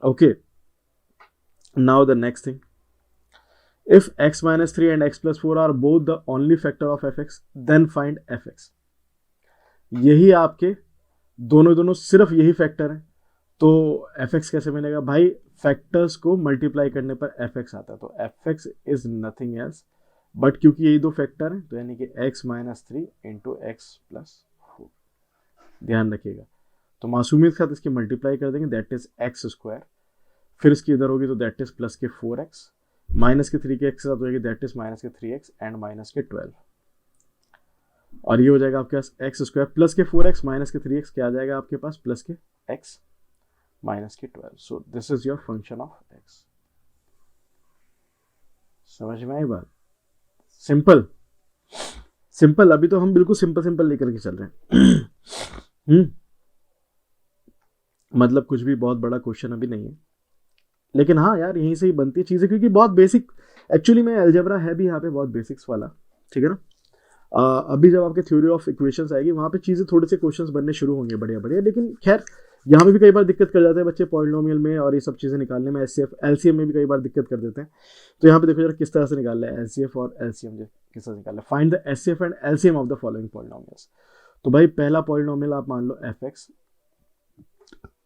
Okay, now the next thing, if x minus 3 and x plus 4 are both the only factor of fx, then find fx। यही आपके दोनों सिर्फ यही फैक्टर है, तो fx कैसे मिलेगा भाई? फैक्टर्स को मल्टीप्लाई करने पर fx आता है। तो fx is nothing else but, क्योंकि यही दो फैक्टर है तो यानी कि x minus 3 into x plus 4। ध्यान रखिएगा, तो मासूमियत के साथ इसकी मल्टीप्लाई कर देंगे, दैट इज x²। फिर इसकी इधर होगी तो दैट इज प्लस के 4x, माइनस के 3 के x के साथ हो जाएगी, दैट इज माइनस के 3x एंड माइनस के 12। और ये हो जाएगा आपके पास एक्स स्क्वायर प्लस के 4x माइनस के 3x, क्या आ जाएगा आपके पास प्लस के x माइनस के 12। सो this is your function of x। समझ में आई बात? सिंपल सिंपल, अभी तो हम बिल्कुल सिंपल सिंपल लेकर के चल रहे हैं। मतलब कुछ भी बहुत बड़ा क्वेश्चन अभी नहीं है, लेकिन हाँ यार यहीं से ही बनती है चीज़ें, क्योंकि बहुत बेसिक एक्चुअली में अलजेब्रा है भी यहाँ पे बहुत बेसिक्स वाला, ठीक है ना। अभी जब आपके थ्योरी ऑफ इक्वेशंस आएगी वहाँ पे चीज़ें थोड़े से क्वेश्चंस बनने शुरू होंगे बढ़िया बढ़िया, लेकिन खैर यहाँ पे भी कई बार दिक्कत कर जाते हैं बच्चे पॉलिनोमियल में और ये सब चीज़ें निकालने में, एचसीएफ एलसीएम में भी कई बार दिक्कत कर देते हैं। तो यहाँ पे देखो जरा किस तरह से निकाल रहे हैं एचसीएफ और एलसीएम, किस तरह से निकाल रहे हैं। Find the HCF and LCM of the following polynomials. तो भाई पहला पॉलिनोमियल आप मान लो f x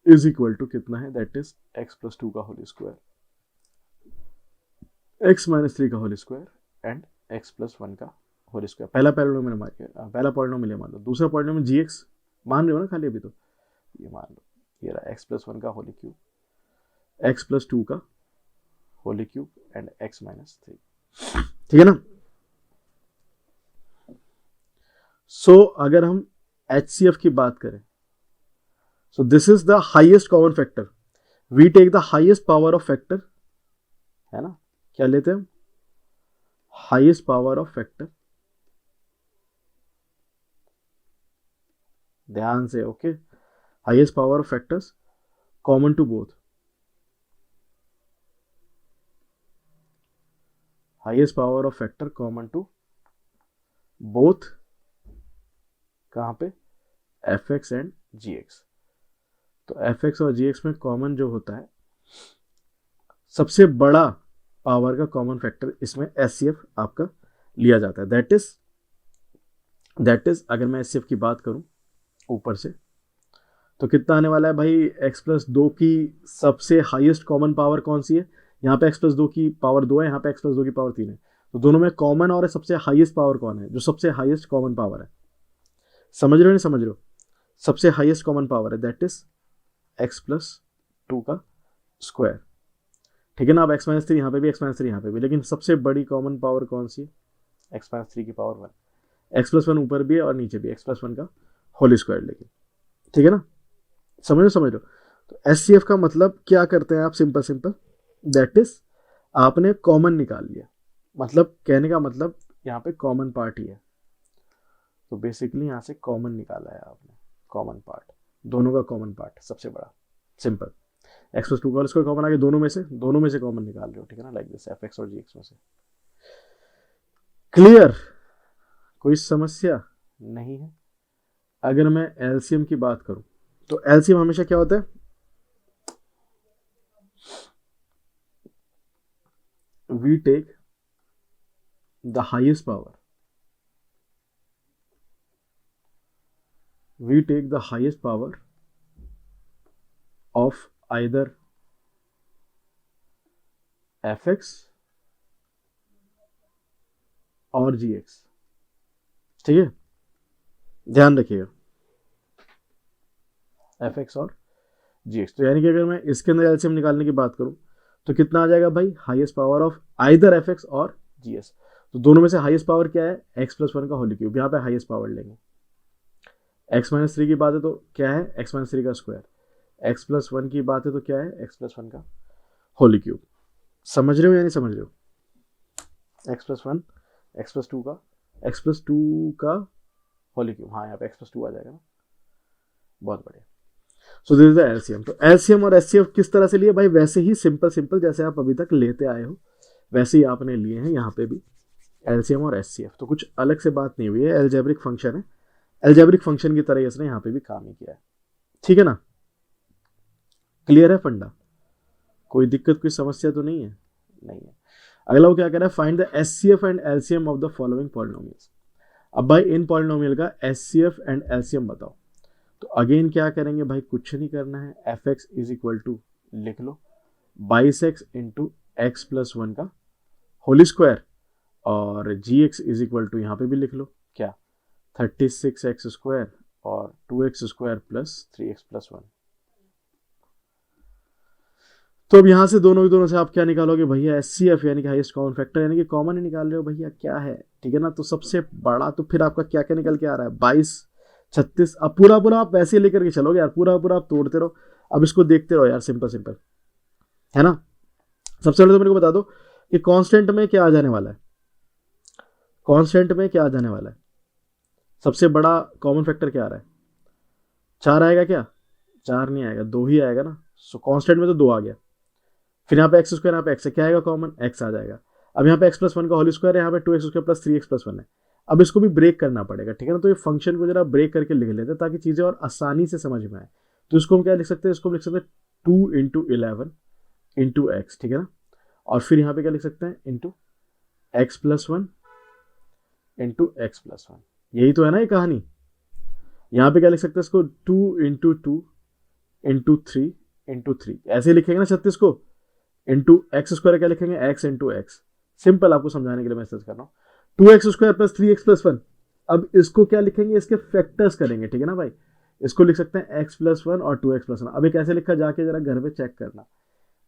is equal to कितना है, दैट इज एक्स प्लस 2 का होल स्क्वायर, एक्स माइनस 3 का whole square and x plus 1 का होल स्क्वायर। पहला पॉलिनोमियल मान के पहला पॉलिनोमियल मान लो। दूसरा पॉलिनोमियल जी एक्स मान रहे हो ना खाली अभी, तो ये मान लो ये रहा एक्स प्लस 1 का होल क्यूब, एक्स प्लस 2 का whole cube and x minus 3, ठीक है ना। सो अगर हम HCF की बात करें, so this is the highest common factor, we take the highest power of factor, है ना। क्या लेते हैं हम? हाईएस्ट पावर ऑफ फैक्टर, ध्यान से, okay. Highest power of factors common to both, highest power of factor common to both, कहां पे? F x and g x. तो एफ एक्स और जी एक्स में कॉमन जो होता है, सबसे बड़ा पावर का कॉमन फैक्टर इसमें एचसीएफ आपका लिया जाता है। दैट इज अगर मैं एचसीएफ की बात करूं ऊपर से, तो कितना आने वाला है भाई? एक्स प्लस 2 की सबसे हाईएस्ट कॉमन पावर कौन सी है? यहाँ पे एक्स प्लस 2 की पावर 2 है, यहाँ पे एक्स प्लस 2 की पावर 3 है, तो दोनों में कॉमन और सबसे हाईएस्ट पावर कौन है? जो सबसे हाईएस्ट कॉमन पावर है, समझ रहे हो नहीं समझ रहे हो? सबसे हाईएस्ट कॉमन पावर है दैट इज एक्स प्लस 2 का स्क्वायर, ठीक है ना। अब एक्स माइनस 3 यहाँ पे भी, एक्स माइनस 3 यहाँ पे भी, लेकिन सबसे बड़ी कॉमन पावर कौन सी है? एक्स माइनस 3 की पावर 1, एक्स प्लस 1 ऊपर भी है और नीचे भी, एक्स प्लस 1 का होल स्क्वायर, लेकिन ठीक है ना। समझ लो। तो एचसीएफ का मतलब क्या करते हैं आप? सिंपल दैट इज आपने कॉमन निकाल लिया, मतलब कहने का मतलब यहाँ पे कॉमन पार्ट ही है, तो बेसिकली यहाँ से कॉमन निकाला है आपने, कॉमन पार्ट, दोनों का कॉमन पार्ट सबसे बड़ा, सिंपल। एक्स प्लस 2 का स्क्वायर कॉमन आ गया, दोनों में से कॉमन निकाल रहे हो, ठीक है ना, लाइक दिस एफ एक्स और जी एक्स में से। क्लियर? कोई समस्या नहीं है। अगर मैं एलसीएम की बात करूं, तो एलसीएम हमेशा क्या होता है? We take the highest power, we take the highest power of either fx और gx, ठीक है, ध्यान रखिएगा, fx और gx। तो यानी कि अगर मैं इसके अंदर एलसीएम निकालने की बात करूं तो कितना आ जाएगा भाई? Highest power of either fx और gs। तो दोनों में से हाईएस्ट पावर क्या है? x प्लस 1 का होल क्यूब, यहाँ पे हाईएस्ट पावर लेंगे। x माइनस 3 की बात है तो क्या है? x माइनस 3 का स्क्वायर। x प्लस 1 की बात है तो क्या है? x प्लस 1 का होल क्यूब। समझ रहे हो या नहीं समझ रहे हो? x प्लस 1, x प्लस 2 का, x प्लस 2 का होल क्यूब, हाँ यहाँ पे x प्लस 2 आ जाएगा ना, बहुत बढ़िया। सो दिस इज द एलसीएम। तो एलसीएम और एचसीएफ किस तरह से लिए भाई? वैसे ही सिंपल जैसे आप अभी तक लेते आए हो वैसे ही आपने लिए हैं यहाँ पे भी, एलसीएम और एचसीएफ। तो कुछ अलग से बात नहीं हुई है, एल्जेब्रिक फंक्शन है, एल्जेब्रिक फंक्शन की तरह इसने यहाँ पे भी काम ही किया है, ठीक है ना। क्लियर है फंडा? कोई दिक्कत, कोई समस्या तो नहीं है? नहीं है। अगला वो क्या कह रहा है? Find the HCF and LCM of the following polynomials. अब भाई इन पॉलिनोमियल का एचसीएफ एंड एलसीएम बताओ। तो अगेन क्या करेंगे भाई? कुछ नहीं करना है, f x is equal to लिख लो 22x इंटू एक्स प्लस 1 का होल स्क्वायर, और g x is equal to यहाँ पे भी लिख लो क्या? 36x स्क्वायर और 2x square plus 3x plus 1। तो अब यहाँ से दोनों के दोनों से आप क्या निकालोगे भैया, एचसीएफ यानी कि हाईएस्ट कॉमन फैक्टर, यानी कि कॉमन ही निकाल रहे हो भैया, क्या है, ठीक है ना। तो सबसे बड़ा तो फिर आपका क्या क्या निकल के आ रहा है, 22, 36। अब पूरा पूरा आप वैसे लेकर के चलोगे यार, पूरा पूरा आप तोड़ते रहो। अब इसको देखते रहो यार, सिंपल सिंपल है ना। सबसे पहले तो मेरे को बता दो कि कांस्टेंट में क्या आ जाने वाला है, कांस्टेंट में क्या आ जाने वाला है, सबसे बड़ा कॉमन फैक्टर क्या आ रहा है, 4 आएगा क्या, 4 नहीं आएगा, 2 ही आएगा ना। सो कांस्टेंट में तो 2 आ गया। फिर यहाँ पे एक्स स्क्वायर, यहाँ पे एक्स है, क्या आएगा कॉमन, एक्स आ जाएगा। अब यहाँ पे एक्स प्लस वन का होल स्क्वायर है, यहाँ पे 2x² प्लस 3x प्लस 1 है। अब इसको भी ब्रेक करना पड़ेगा, ठीक है ना। तो ये फंक्शन को जरा ब्रेक करके लिख लेते हैं ताकि चीजें और आसानी से समझ में आए। तो इसको हम क्या लिख सकते हैं, इसको लिख सकते हैं 2 × 11 × x, ठीक है ना। और फिर यहाँ पे क्या लिख सकते हैं, into x plus 1 × x plus 1, यही तो है ना ये कहानी। यहाँ पे क्या लिख सकते हैं इसको, 2 × 2 × 3 × 3, ऐसे लिखेंगे ना 36 को। इंटू एक्स स्क्वायर क्या लिखेंगे, एक्स इंटू एक्स। सिंपल आपको समझाने के लिए मैसेज कर रहा हूँ, 2x² प्लस 3x प्लस 1। अब इसको क्या लिखेंगे, इसके फैक्टर्स करेंगे, ठीक है ना भाई। इसको लिख सकते हैं x प्लस 1 और 2x प्लस 1। अभी कैसे लिखा जाके जरा घर पे चेक करना,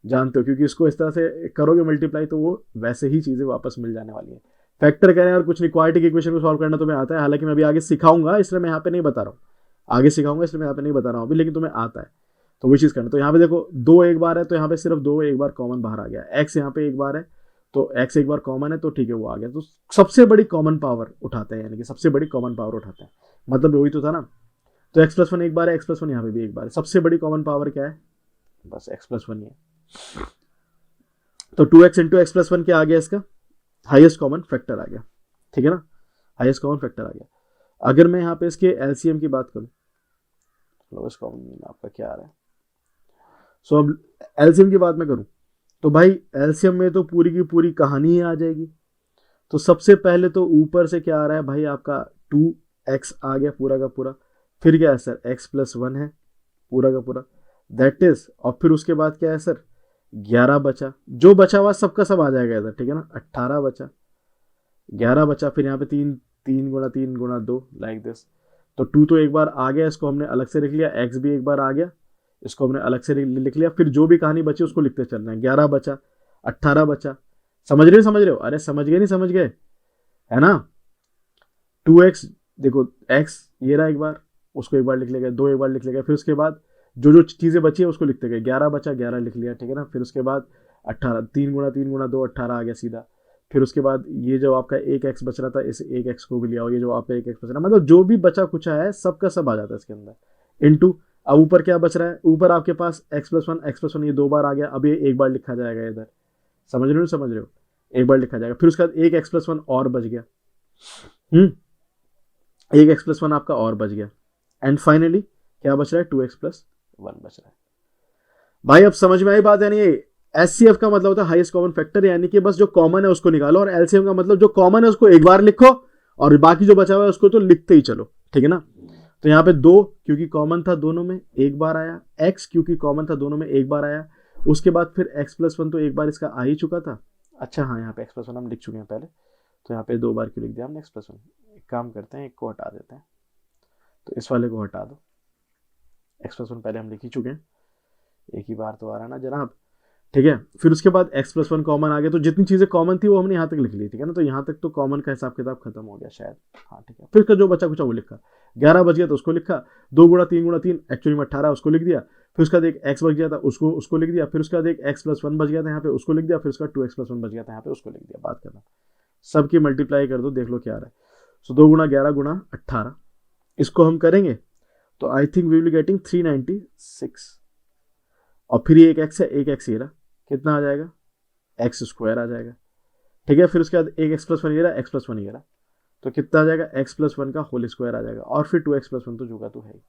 जानते हो, क्योंकि इसको इस तरह से करोगे मल्टीप्लाई तो वो वैसे ही चीजें वापस मिल जाने वाली है। फैक्टर करें और कुछ नहीं, क्वाड्रेटिक इक्वेशन को सॉल्व करना तुम्हें आता है, हालांकि मैं अभी आगे सिखाऊंगा, इसलिए मैं यहाँ पे नहीं बता रहा हूँ, आगे सिखाऊंगा इसलिए मैं यहाँ पे नहीं बता रहा हूँ अभी, लेकिन तुम्हें आता है तो वही चीज करना। तो यहाँ पे देखो 2 एक बार है, तो यहाँ पे सिर्फ 2 एक बार कॉमन बाहर आ गया। x यहाँ पे एक बार है, तो x एक बार कॉमन है, तो ठीक है वो आ गया। तो सबसे बड़ी कॉमन पावर उठाते हैं, यानी कि सबसे बड़ी कॉमन पावर उठाते हैं, मतलब वही तो था ना। तो x प्लस 1 एक बार है, x प्लस 1 यहाँ पे भी एक बार है। सबसे बड़ी कॉमन पावर क्या है, बस x प्लस 1 ही है। तो 2x × x प्लस 1 क्या आ गया, इसका हाईएस्ट कॉमन फैक्टर आ गया, ठीक है ना, हाईएस्ट कॉमन फैक्टर आ गया। अगर मैं यहाँ पे इसके एलसीएम की बात करूँ, लोएस्ट कॉमन मीन आपका क्या आ रहा है। सो अब एलसीएम की बात मैं करूं तो भाई एलसीएम में तो पूरी की पूरी कहानी ही आ जाएगी। तो सबसे पहले तो ऊपर से क्या आ रहा है भाई, आपका 2x आ गया पूरा का पूरा। फिर क्या है सर, x प्लस 1 है पूरा का पूरा, दैट इज। और फिर उसके बाद क्या है सर, 11 बचा, जो बचा हुआ सबका सब आ जाएगा इधर, ठीक है ना। 18 बचा, 11 बचा, फिर यहाँ पे 3 × 2 लाइक दिस। तो 2 तो एक बार आ गया, इसको हमने अलग से लिख लिया, x भी एक बार आ गया, इसको हमने अलग से लिख लिया। फिर जो भी कहानी बची उसको लिखते चलना है। 11 बचा, 18 बचा, समझ रहे हो, अरे समझ गए नहीं समझ गए, है ना। 2x देखो, x ये रहा एक बार, उसको एक बार लिख लेगा, 2 एक बार लिख लेगा। फिर उसके बाद जो जो चीजें बची है उसको लिखते गए। 11 बचा, 11 लिख लिया, ठीक है ना। फिर उसके बाद 18, 3 × 2 18 आ गया सीधा। फिर उसके बाद ये जो आपका एक x बच रहा था, इस एक x को भी लिया, और ये जो आपका एक x बच रहा है, मतलब जो भी बचा कुछ है सबका सब आ जाता है इसके अंदर। इंटू अब ऊपर क्या बच रहा है, ऊपर आपके पास x प्लस 1 ये 2 बार आ गया, अब ये एक बार लिखा जाएगा इधर, समझ रहे हो, एक बार लिखा जाएगा। फिर उसके बाद एक x प्लस 1 और बच गया, एक x प्लस 1 आपका और बच गया। एंड फाइनली क्या बच रहा है, 2x प्लस 1 बच रहा है। भाई अब समझ में आई बात, यानी एचसीएफ का मतलब होता है हाईएस्ट कॉमन फैक्टर, यानी कि बस जो कॉमन है उसको निकालो, और एलसीएम का मतलब जो कॉमन है उसको एक बार लिखो और बाकी जो बचा हुआ है उसको तो लिखते ही चलो, ठीक है ना। तो यहाँ पे 2 क्योंकि कॉमन था दोनों में एक बार आया, x क्योंकि कॉमन था दोनों में एक बार आया, उसके बाद फिर x प्लस 1 तो एक बार इसका आ ही चुका था। अच्छा हाँ, यहाँ पे x प्लस 1 हम लिख चुके हैं पहले, तो यहाँ पे 2 बार क्यों लिख दिया हमने x प्लस 1। एक काम करते हैं, एक को हटा देते हैं, तो इस वाले को हटा दो, x प्लस 1 पहले हम लिख ही चुके हैं, एक ही बार तो आ रहा है ना जनाब, ठीक है। फिर उसके बाद x प्लस 1 कॉमन आ गया, तो जितनी चीजें कॉमन थी वो हमने यहाँ तक लिख ली, ठीक है ना। तो यहाँ तक तो कॉमन का हिसाब किताब खत्म हो गया शायद, हाँ ठीक है। फिर का जो बचा कुछ वो लिखा, 11 बच गया तो उसको लिखा, 2 × 3 एक्चुअली में 18 उसको लिख दिया। फिर उसका एक x बच गया था उसको लिख दिया। फिर उसका एक x प्लस 1 बच गया था यहाँ पे, उसको लिख दिया। फिर उसका 2x प्लस 1 बच गया था यहाँ पे, उसको लिख दिया। बात करना, सबकी मल्टीप्लाई कर दो, देख लो क्या आ रहा है। सो 2 × 11 × 18 इसको हम करेंगे तो I think we will getting 396। और फिर ये एक x है, एक x ये रहा, कितना आ जाएगा, x² आ जाएगा, ठीक है। फिर उसके बाद एक x प्लस 1 ये रहा, x प्लस 1 ये रहा, तो कितना आ जाएगा, x प्लस 1 का होल स्क्वायर आ जाएगा। और फिर 2x प्लस 1 तो जुगा तो है ही।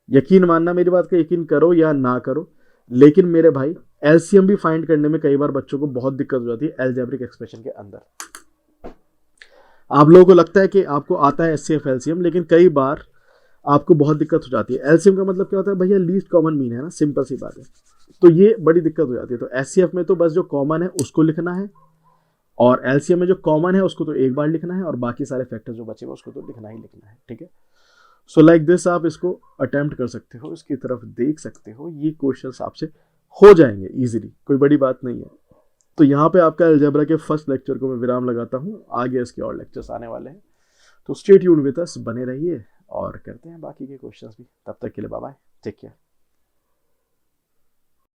यकीन मानना मेरी बात का, यकीन करो या ना करो, लेकिन मेरे भाई एलसीएम भी फाइंड करने में कई बार बच्चों को बहुत दिक्कत हो जाती है एल्जेब्रिक एक्सप्रेशन के अंदर। आप लोगों को लगता है कि आपको आता है एचसीएफ एलसीएम, लेकिन कई बार आपको बहुत दिक्कत हो जाती है। एलसीएम का मतलब क्या होता है भैया, लीस्ट कॉमन मीन है ना, सिंपल सी बात है। तो ये बड़ी दिक्कत हो जाती है। तो एचसीएफ में तो बस जो कॉमन है उसको लिखना है, और एलसीएम में जो कॉमन है उसको तो एक बार लिखना है, और बाकी सारे फैक्टर जो बचे हुए उसको तो लिखना ही लिखना है, ठीक है। सो लाइक दिस आप इसको अटेम्प्ट कर सकते हो, इसकी तरफ देख सकते हो, ये क्वेश्चन आपसे हो जाएंगे इजीली, कोई बड़ी बात नहीं है। तो यहाँ पे आपका अलजेब्रा के फर्स्ट लेक्चर को मैं विराम लगाता हूँ, आगे इसके और लेक्चर्स आने वाले हैं। तो स्टे ट्यून्ड विद अस, बने रहिए और करते हैं बाकी के क्वेश्चंस भी। तब तक के लिए बाय बाय, टेक केयर।